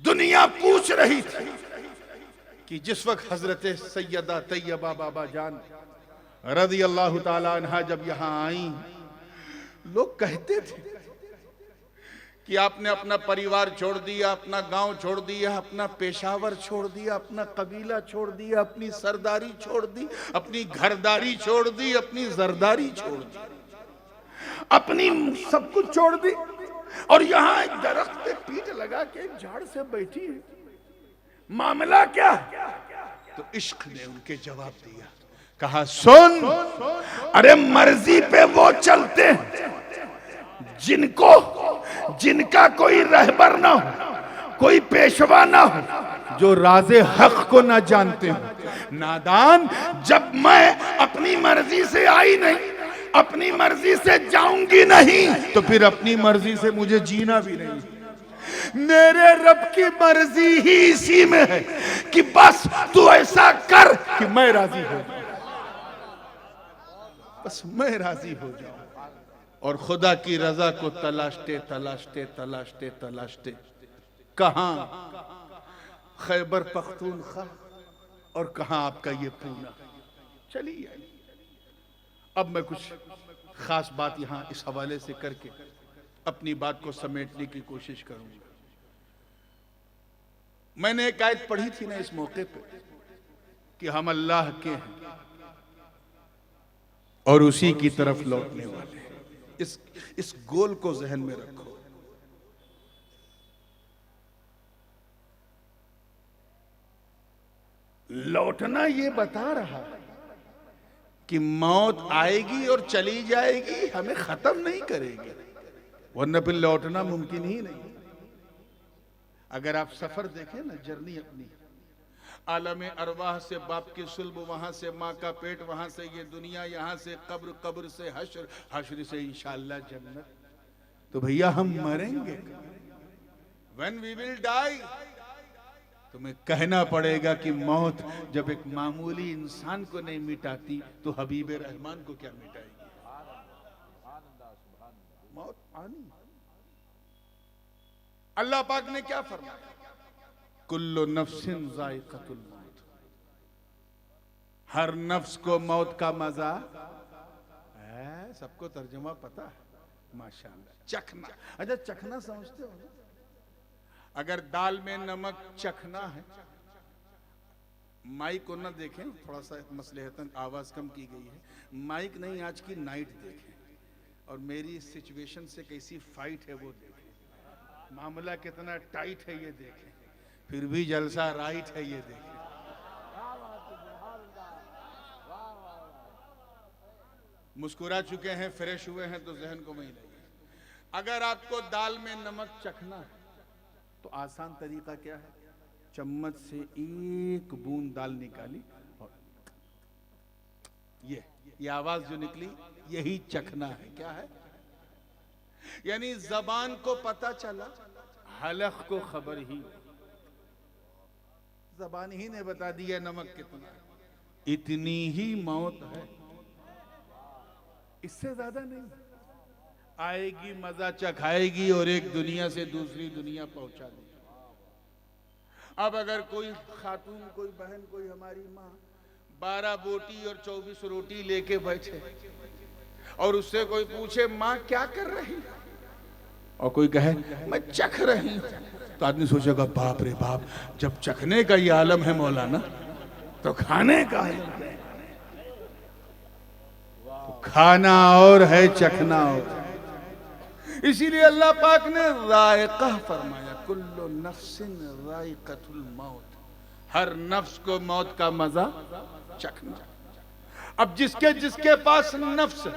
A: दुनिया पूछ रही थी कि जिस वक्त हजरत सैयदा तैयबा बाबा जान रज़ी अल्लाह ताला अन्हा जब यहां आई, लोग कहते थे कि आपने अपना परिवार छोड़ दिया, अपना गांव छोड़ दिया, अपना पेशावर छोड़ दिया, अपना कबीला छोड़ दिया, अपनी सरदारी छोड़ दी, अपनी घरदारी छोड़ दी, अपनी जरदारी छोड़ दी, अपनी सब कुछ छोड़ दी, और यहां एक दरख्त पे पीठ लगा के एक झाड़ से बैठी है। मामला क्या? तो इश्क ने उनके जवाब दिया, कहा सुन, अरे मर्जी पे वो चलते हैं जिनका कोई रहबर ना हो, कोई पेशवा ना हो जो राज़े हक को ना जानते हो। नादान, जब मैं अपनी मर्जी से आई नहीं, अपनी मर्जी से जाऊंगी नहीं, तो फिर अपनी मर्जी से मुझे जीना भी नहीं। मेरे रब की मर्जी ही इसी में है कि बस तू ऐसा कर कि मैं राजी हो जाऊं, बस मैं राजी हो जाऊं। और खुदा की रजा को तलाशते तलाशते तलाशते तलाशते कहां खैबर पख्तूनख्वा और कहां आपका ये पूना। चलिए अब मैं कुछ खास बात यहां इस हवाले से करके अपनी बात को समेटने की कोशिश करूंगा। मैंने एक आयत पढ़ी थी ना इस मौके पे कि हम अल्लाह के हैं और उसी की तरफ लौटने वाले हैं। इस गोल को जहन में रखो। लौटना ये बता रहा है कि मौत आएगी और चली जाएगी, हमें खत्म नहीं करेगी, वरना फिर लौटना मुमकिन ही नहीं। अगर आप सफर देखें ना, जर्नी अपनी, आलम अरवाह से बाप की सुल्ब, वहां से माँ का पेट, वहां से ये दुनिया, यहाँ से कब्र, कब्र से हश्र, हश्र से इंशाअल्लाह जन्नत। तो भैया हम मरेंगे, When we will die, तुम्हें कहना पड़ेगा कि मौत जब एक मामूली इंसान को नहीं मिटाती तो हबीब रहमान को क्या मिटाएगी। मौत आनी। अल्लाह पाक ने क्या फरमाया, कुल्लु नफ्सिन जायक़तुल मौत, हर नफ्स को मौत का मजा है। सबको तर्जुमा पता है माशाअल्लाह। चखना, अच्छा चखना समझते हो? अगर दाल में नमक चखना है, माइक को ना देखें, थोड़ा सा मसलहतन आवाज कम की गई है, माइक नहीं आज की नाइट देखें और मेरी सिचुएशन से कैसी फाइट है वो देखें, मामला कितना टाइट है ये देखें, फिर भी जलसा राइट है ये देखें। मुस्कुरा चुके हैं, फ्रेश हुए हैं तो जहन को वहीं लगे। अगर आपको दाल में नमक चखना है तो आसान तरीका क्या है, चम्मच से एक बूंद दाल निकाली और ये आवाज जो निकली यही चखना है। क्या है? यानी जबान को पता चला, हलक को खबर ही, जबान ही ने बता दिया नमक कितना, इतनी ही मौत है, इससे ज्यादा नहीं। आएगी, मजा चखाएगी और एक दुनिया से दूसरी दुनिया पहुंचा देगी। अब अगर कोई खातून, कोई बहन, कोई हमारी माँ 12 बोटी और 24 रोटी लेके बैठे और उससे कोई पूछे माँ क्या कर रही है, और कोई कहे मैं चख रही हूं, तो आदमी सोचेगा बाप रे बाप, जब चखने का ये आलम है मौलाना तो खाने का है। तो खाना और है, चखना और। इसीलिए अल्लाह पाक ने रायका फरमाया, कुल्लु नफ्सिन रायकतुल मौत, हर नफ्स को मौत का मजा चखना। अब जिसके जिसके पास नफ्स है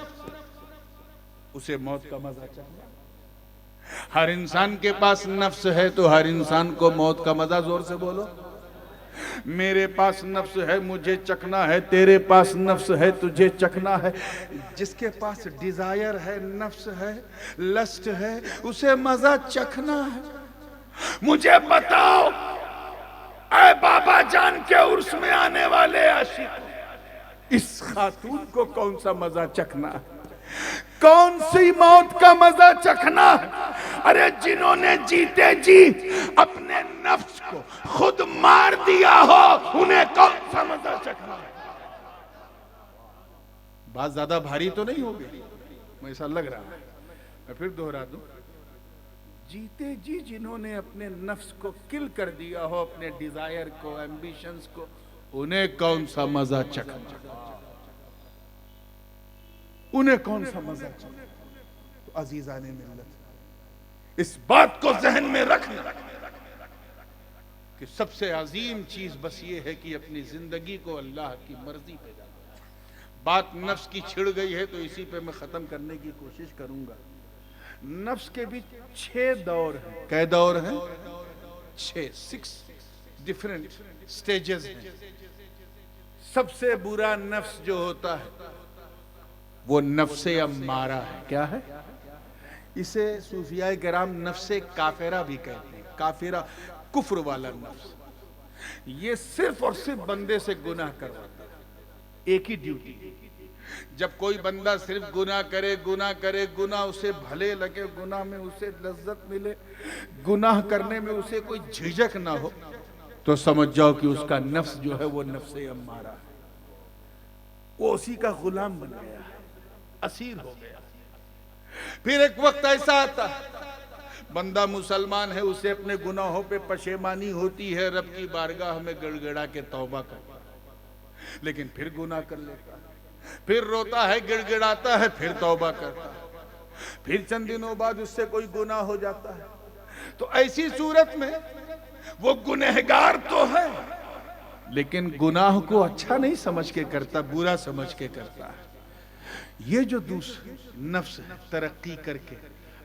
A: उसे मौत का मजा चखना। हर इंसान के पास नफ्स है तो हर इंसान को मौत का मजा, जोर से बोलो। मेरे पास नफ्स है, मुझे चखना है, तेरे पास नफ्स है, तुझे चखना है। जिसके पास डिजायर है, नफ्स है, लस्ट है, उसे मजा चखना है। मुझे बताओ, ऐ बाबा जान के उर्स में आने वाले आशिक, इस खातून को कौन सा मजा चखना है, कौन सी मौत का मजा चखना है? अरे जिन्होंने जीते जी अपने नफ्स को खुद मार दिया हो, उन्हें कौन सा मजा चखना है? बात ज्यादा भारी तो नहीं होगी, मुझे ऐसा लग रहा है। मैं फिर दोहरा दूं, जीते जी जिन्होंने अपने नफ्स को किल कर दिया हो, अपने डिजायर को, एम्बिशंस को, उन्हें कौन सा मजा चखना, उन्हें कौन सा मजा चखना? तो अजीजाने मिल्लत, इस बात को जहन में रखना कि सबसे अजीम चीज बस ये है कि अपनी जिंदगी को अल्लाह की मर्जी पे डालो। बात नफ्स की छिड़ गई है तो इसी पे मैं खत्म करने की कोशिश करूंगा। नफ्स के भी 6 दौर हैं। कै दौर हैं? सिक्स डिफरेंट स्टेजेस हैं। सबसे बुरा नफ्स जो होता है वो नफ्से अम्मारा है। क्या है? इसे सूफियाए किराम नफ्से काफिरा भी कहते हैं। काफिरा कुफ्र वाला नफ्स, ये सिर्फ और सिर्फ बंदे से गुनाह करवाता है। एक ही ड्यूटी, जब कोई बंदा सिर्फ गुनाह करे, गुनाह उसे भले लगे, गुनाह में उसे लज्जत मिले, गुनाह करने में उसे कोई झिझक ना हो, तो समझ जाओ कि उसका नफ्स जो है वो नफ्से अम्मारा है। वो उसी का गुलाम बन गया है, असीर हो गया। फिर एक वक्त ऐसा आता है, बंदा मुसलमान है, उसे अपने गुनाहों पे पशेमानी होती है, रब की बारगाह में गिड़गिड़ा के तौबा करता है, लेकिन फिर गुनाह कर लेता है, फिर रोता है, गिड़गिड़ाता है, फिर तौबा करता है, फिर चंद दिनों बाद उससे कोई गुनाह हो जाता है। तो ऐसी सूरत में वो गुनहगार तो है, लेकिन गुनाह को अच्छा नहीं समझ के करता, बुरा समझ के करता है। ये जो दूसरा नफ्स है, तरक्की करके,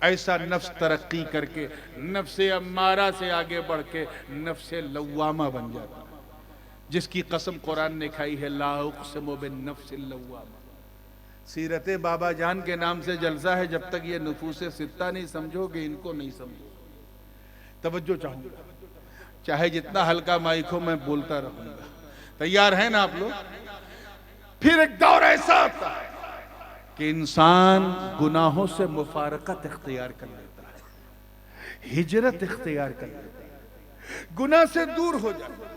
A: ऐसा नफ्स तरक्की करके नफ्से अम्मारा से आगे बढ़ के नफ्से लव्वामा बन जाता है, जिसकी कसम कुरान ने खाई है, ला उक़सिमु बिन्नफ्सिल लव्वामा। सीरत बाबा जान के नाम से जलसा है, जब तक ये नुफूसे सित्ता नहीं समझोगे, इनको नहीं समझोगे। तवज्जो चाहूंगा, चाहे जितना हल्का माइक हो, मैं बोलता रहूंगा। तैयार हैं ना आप लोग? फिर एक दौर ऐसा आता है कि इंसान गुनाहों से मुफारकत इख्तियार कर लेता है, हिजरत इख्तियार कर लेता है, गुनाह से दूर हो जाता है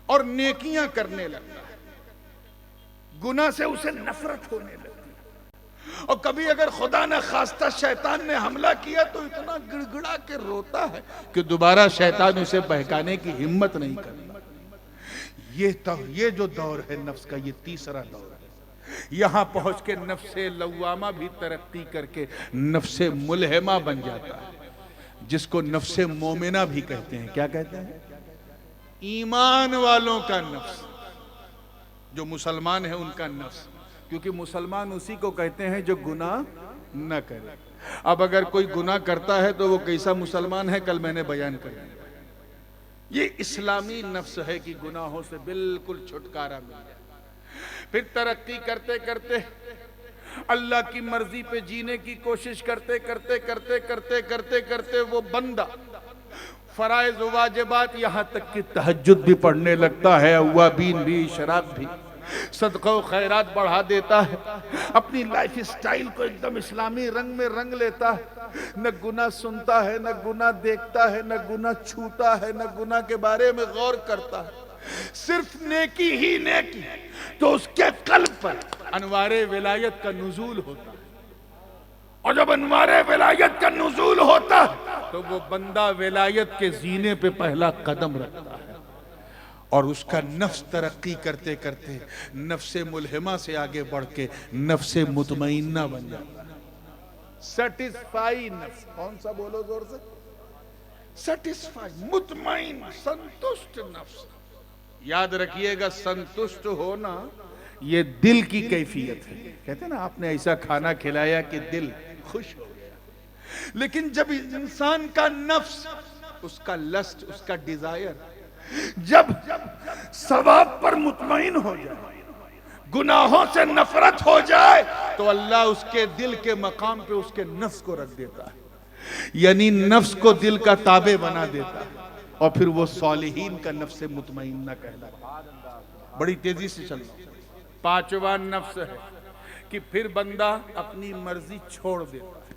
A: और नेकियां करने लगता है। गुनाह से उसे नफरत होने लगती है, और कभी अगर खुदा न खास्ता शैतान ने हमला किया तो इतना गिड़गिड़ा के रोता है कि दोबारा शैतान उसे बहकाने की हिम्मत नहीं करता। ये जो दौर है नफ्स का, ये तीसरा दौर है। यहां पहुंच के नफ्से लव्वामा भी तरक्की करके नफ्से मुलहमा बन जाता है, जिसको नफ्से मोमिना भी कहते हैं। क्या कहते हैं? ईमान वालों का नफ्स, जो मुसलमान है उनका नफ्स, क्योंकि मुसलमान उसी को कहते हैं जो गुनाह न करे। अब अगर कोई गुनाह करता है तो वो कैसा मुसलमान है, कल मैंने बयान कर दिया। ये इस्लामी नफ्स है कि गुनाहों से बिल्कुल छुटकारा मिल जाए। फिर तरक्की करते करते अल्लाह की मर्जी पे जीने की कोशिश करते करते करते करते करते करते वो बंदा फराइज वाजिबात, यहां तक कि तहज्जुद भी पढ़ने लगता है, अव्वाबीन भी, शराब भी, सदका खैरात बढ़ा देता है, अपनी लाइफ स्टाइल को एकदम इस्लामी रंग में रंग लेता है। न गुनाह सुनता है, न गुनाह देखता है, न गुनाह छूता है, न गुनाह के बारे में गौर करता है, सिर्फ नेकी ही नेकी। तो उसके कल्ब पर अनवारे विलायत का नुज़ूल होता है, और जब अनवारे विलायत का नुज़ूल होता है तो वो बंदा विलायत के जीने पे पहला कदम रखता है, और उसका नफ्स तरक्की करते करते नफ्से मुलहिमा से आगे बढ़ के नफ्से मुतमइन्ना बन जाता है। सेटिस्फाई नफ्स, कौन सा बोलो जोर से? सेटिस्फाई, मुतमइन, संतुष्ट नफ्स। याद रखिएगा, संतुष्ट होना ये दिल की कैफियत है। कहते हैं ना, आपने ऐसा खाना खिलाया कि दिल खुश हो गया। लेकिन जब इंसान का नफ्स, उसका लस्ट, उसका डिजायर जब सवाब पर मुतमईन हो जाए, गुनाहों से नफरत हो जाए, तो अल्लाह उसके दिल के मकाम पे उसके नफ्स को रख देता है, यानी नफ्स को दिल का ताबे बना देता है, और फिर वो सालिहीन का नफ्स मुतमईन्ना कहलाता है। बड़ी तेजी से चलना। पांचवा नफ्स है कि फिर बंदा अपनी मर्जी छोड़ देता है।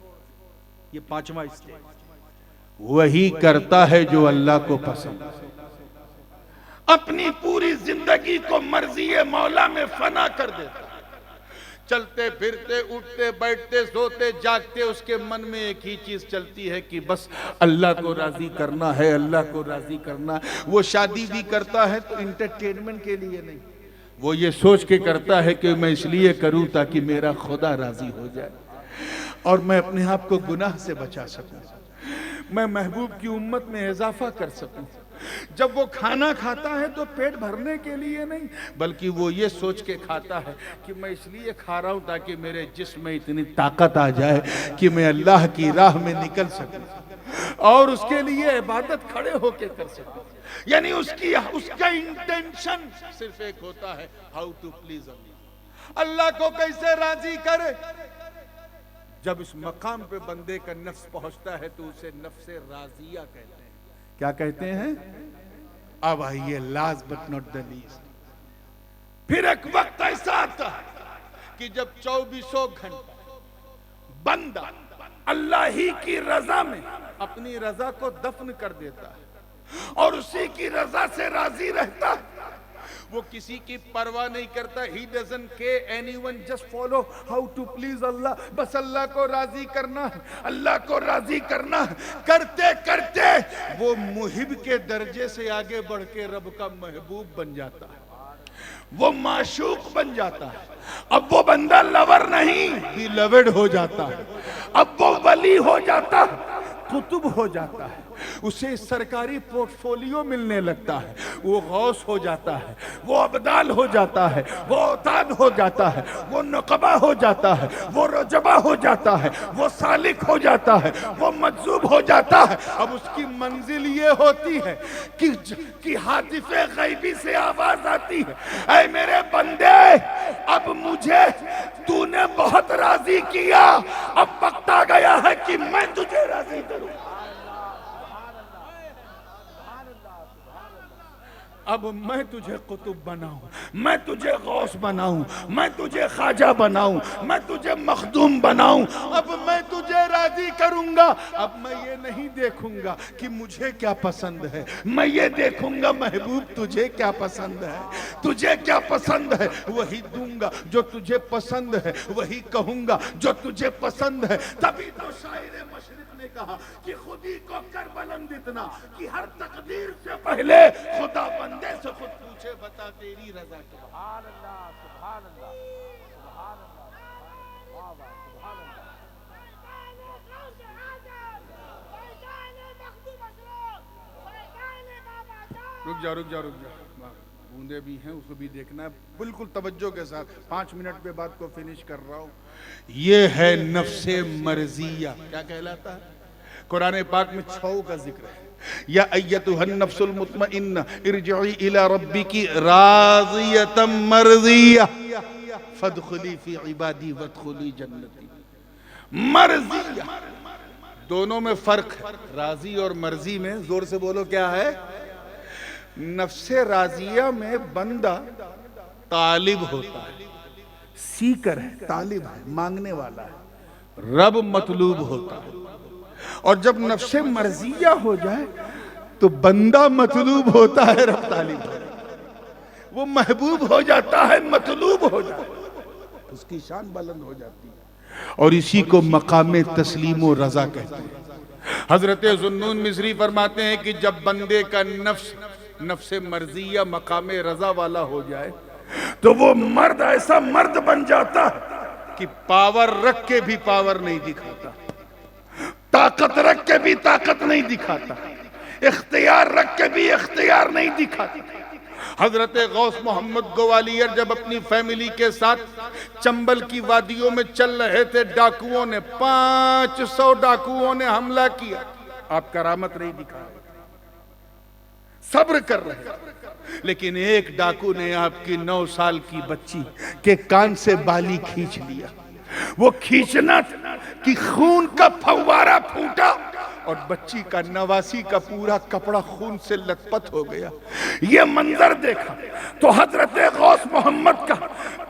A: ये पांचवा स्टेज, वही करता है जो अल्लाह को पसंद है। अपनी पूरी जिंदगी को मर्जी मौला में फना कर देता है। चलते फिरते, उठते बैठते, सोते जागते, उसके मन में एक ही चीज चलती है कि बस अल्लाह को राजी करना है, अल्लाह को राजी करना। वो शादी भी करता है तो इंटरटेनमेंट के लिए नहीं, वो ये सोच के करता है कि मैं इसलिए करूं ताकि मेरा खुदा राजी हो जाए और मैं अपने आप को गुनाह से बचा सकूं, मैं महबूब की उम्मत में इजाफा कर सकूं। जब वो खाना खाता है तो पेट भरने के लिए नहीं, बल्कि वो ये सोच के खाता है कि मैं इसलिए खा रहा हूं ताकि मेरे जिस्म में इतनी ताकत आ जाए कि मैं अल्लाह की राह में निकल सकूं। और उसके लिए इबादत खड़े होके कर सकते। यानी उसका इंटेंशन सिर्फ एक होता है, हाउ टू प्लीज अल्लाह, अल्लाह को कैसे राजी करे। जब इस मकाम पे बंदे का नफ्स पहुंचता है तो उसे नफ्से राजिया कहते हैं। क्या कहते हैं? अब आइए last but not the least, फिर एक वक्त ऐसा आता है कि जब 24 घंटा बंदा अल्लाह ही की रजा में अपनी रजा को दफन कर देता है और उसी की रजा से राजी रहता है। वो किसी की परवाह नहीं करता। He doesn't care anyone, just follow how to please Allah. बस अल्लाह को राजी करना है, अल्लाह को राजी करना है। करते करते वो मुहिब के दर्जे से आगे बढ़ के रब का महबूब बन जाता है, वो माशूक बन जाता है। अब वो बंदा लवर नहीं, बिलवेड हो जाता है। अब वो वली हो जाता है, कुतुब हो जाता है, उसे सरकारी पोर्टफोलियो मिलने लगता है, वो गौस हो जाता है, वो अबदाल हो जाता है, वो औताद हो जाता है, वो नकबा हो जाता है, वो रजबा हो जाता है, वो सालिक हो जाता है, वो मजूब हो जाता है। अब उसकी मंजिल ये होती है कि हातिफे गैबी से आवाज आती है, ऐ मेरे बंदे, अब मुझे तूने बहुत राजी किया, अब वक्त आ गया है कि मैं तुझे राजी करूं। अब मैं तुझे कुतुब बनाऊं, मैं तुझे गौस बनाऊं, मैं तुझे ख्वाजा बनाऊं, मैं तुझे मखदूम बनाऊं। अब मैं तुझे राजी करूंगा। अब मैं ये नहीं देखूंगा कि मुझे क्या पसंद है, मैं ये देखूंगा महबूब तुझे क्या पसंद है, तुझे क्या पसंद है वही दूंगा, जो तुझे पसंद है वही कहूंगा, जो तुझे पसंद है। तभी तो शायर मशरिक ने कहा कि खुदी को कर बुलंद इतना कि हर तकदीर से पहले खुदा बंदे से खुद पूछे, बता तेरी रजा क्या।
B: सुभान अल्लाह, सुभान अल्लाह, सुभान अल्लाह, वाह वाह, सुभान अल्लाह।
A: रुक जा, बूंदे भी हैं, उसको भी देखना है बिल्कुल तवज्जो के साथ। 5 मिनट पे बात को फिनिश कर रहा हूँ। ये है नफ्से मर्जिया। क्या कहलाता है? कुरान पाक में 6 का जिक्र है। या अय्यतुहन नफ्सुल मुतमइन्ना इरजिई इला रब्बिकी राज़ियतम मर्जिया फदखुली फी इबादी वदखुली जन्नती। मर्जिया, दोनों में फर्क है। राजी और मर्जी में जोर से बोलो क्या है? नफ्से राजिया में बंदा तालिब होता है, सीकर है, तालिब है, मांगने वाला है। रब मतलूब होता है। और जब नफ्से मर्जिया हो जाए तो बंदा मतलूब होता है, रब तालिब है। वो महबूब हो जाता है, मतलूब हो जाता है, उसकी शान बुलंद हो जाती है। और इसी को मकाम तस्लीम व रजा कहते हैं। हजरत जुन्नून मिस्री फरमाते हैं कि जब बंदे का नफ्से मर्जिया मकाम रजा वाला हो जाए तो वो मर्द ऐसा मर्द बन जाता है कि पावर रख के भी पावर नहीं दिखाता, ताकत रख के भी ताकत नहीं दिखाता, इख्तियार रख के भी इख्तियार नहीं दिखाता। हजरत गौस मोहम्मद ग्वालियर जब अपनी फैमिली के साथ चंबल की वादियों में चल रहे थे, डाकुओं ने 500 डाकुओं ने हमला किया। आप करामत नहीं दिखा, सब्र कर रहे, लेकिन एक डाकू ने आपकी 9 साल की बच्ची के कान से बाली खींच लिया। वो खींचना कि खून का फव्वारा फूटा और बच्ची का नवासी का पूरा कपड़ा खून से लथपथ हो गया। ये मंजर देखा तो हजरत गौस मोहम्मद का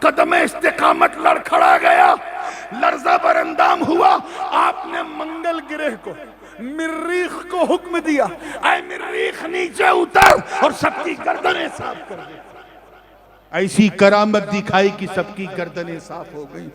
A: कदम इस्तिकामत लड़खड़ा गया, लर्जा बरंदाम हुआ। आपने मंगल गिरह को, मिर्रीख को हुक्म दिया, ऐ मिर्रीख नीचे उतर और सबकी गर्दनें साफ कर दे। ऐसी करामत दिखाई कि सबकी गर्दनें साफ हो गई।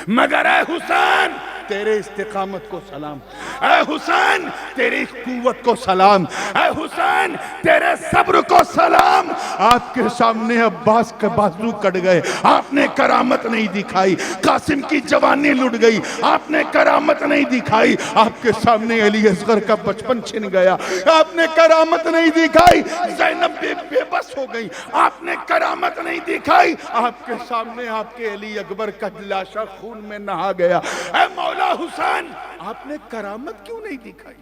A: मगर ऐ हुसैन तेरे इस्तिकामत को सलाम, ऐ हुसैन तेरी कुव्वत को सलाम, ऐ हुसैन तेरे सब्र को सलाम। आपके सामने अब्बास के बाजू कट गए, आपने करामत नहीं दिखाई। कासिम की जवानी लुट गई, आपने करामत नहीं दिखाई। आपके सामने अली असगर का बचपन छिन गया, आपने करामत नहीं दिखाई। ज़ैनब बेबस हो गई, आपने करामत नहीं दिखाई। आपके सामने आपके अली अकबर का लाशा खून में नहा गया। ऐ मौला हुसैन आपने करामत क्यों नहीं दिखाई?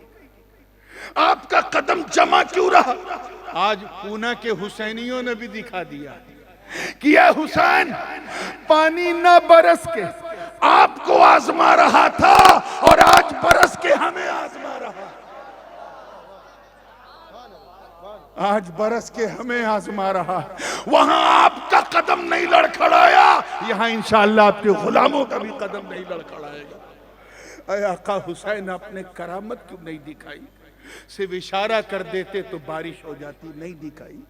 A: आपका कदम जमा क्यों रहा? आज पूना के हुसैनियों ने भी दिखा दिया कि यह हुसैन पानी न बरस के आपको आजमा रहा था और आज बरस के हमें आजमा रहा। आज बरस के हमें आजमा रहा। वहां आपका कदम नहीं लड़खड़ाया, यहां इंशाअल्लाह आपके गुलामों का भी कदम नहीं लड़खड़ाएगा। ऐ आका हुसैन अपने करामत क्यों नहीं दिखाई? सिर्फ इशारा कर देते तो बारिश हो जाती, नहीं दिखाई।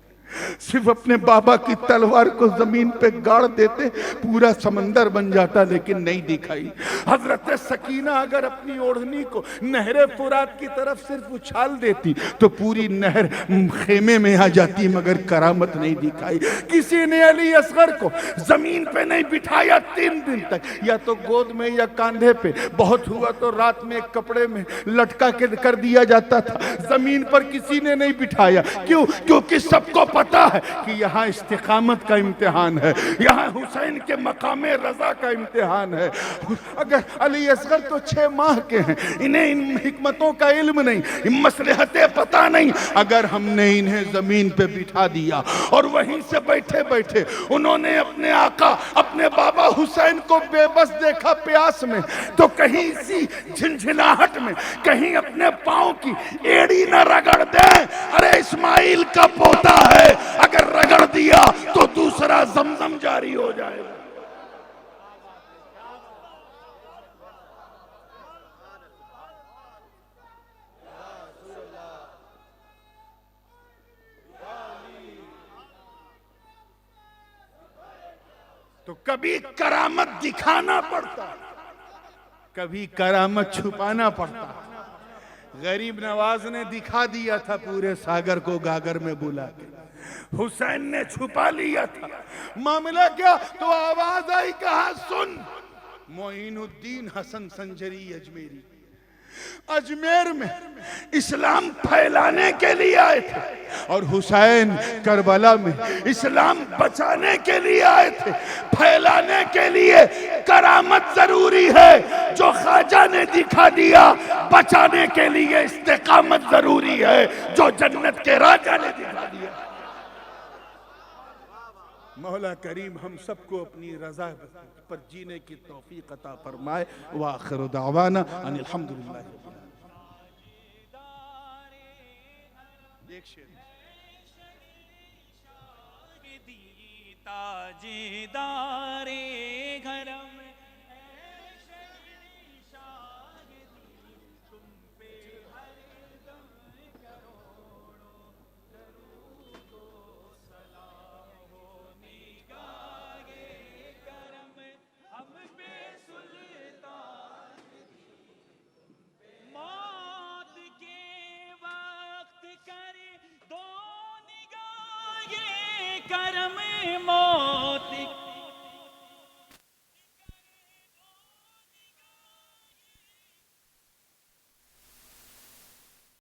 A: सिर्फ अपने बाबा की तलवार को जमीन पे गाड़ देते पूरा समंदर बन जाता, लेकिन नहीं दिखाई। हजरत सकीना अगर अपनी ओढ़नी को नहरे फुरात की तरफ सिर्फ उछाल देती तो पूरी नहर खेमे में आ जाती, मगर करामत नहीं दिखाई। किसी ने अली असगर को जमीन पे नहीं बिठाया 3 दिन तक, या तो गोद में या कांधे पे, बहुत हुआ तो रात में एक कपड़े में लटका के कर दिया जाता था। जमीन पर किसी ने नहीं बिठाया। क्यों? क्योंकि सबको पता है कि यहाँ इस्तिकामत का इम्तिहान है, यहाँ हुसैन के मकामे रजा का इम्तिहान है। अगर अली असगर तो 6 माह के हैं, इन्हें इन हिकमतों का इल्म नहीं, इन मसलहतें पता नहीं। अगर हमने इन्हें जमीन पे बिठा दिया और वहीं से बैठे बैठे उन्होंने अपने आका अपने बाबा हुसैन को बेबस देखा प्यास में, तो कहीं इसी झिनझिनाहट में कहीं अपने पांव की एड़ी न रगड़ दे। अरे इस्माइल का पोता है, अगर रगड़ दिया तो दूसरा जमजम जारी हो जाएगा। तो कभी करामत दिखाना पड़ता, कभी करामत छुपाना पड़ता। गरीब नवाज ने दिखा दिया था पूरे सागर को गागर में बुला के, हुसैन ने छुपा लिया था। मामला क्या? तो आवाज आई, कहा सुन। मोइनुद्दीन हसन संजरी अजमेरी अजमेर में इस्लाम फैलाने के लिए आए थे, और हुसैन करबला में इस्लाम बचाने के लिए आए थे। फैलाने के लिए करामत जरूरी है, जो ख्वाजा ने दिखा दिया। बचाने के लिए इस्तिकामत जरूरी है, जो जन्नत के राजा ने दिखा दिया। मौला करीम हम सबको अपनी रजा पर जीने की तौफीक अता फरमाए। व आखिर दावाना अनिल हम्दुलिल्लाह।
C: ताजेदारे घरम करम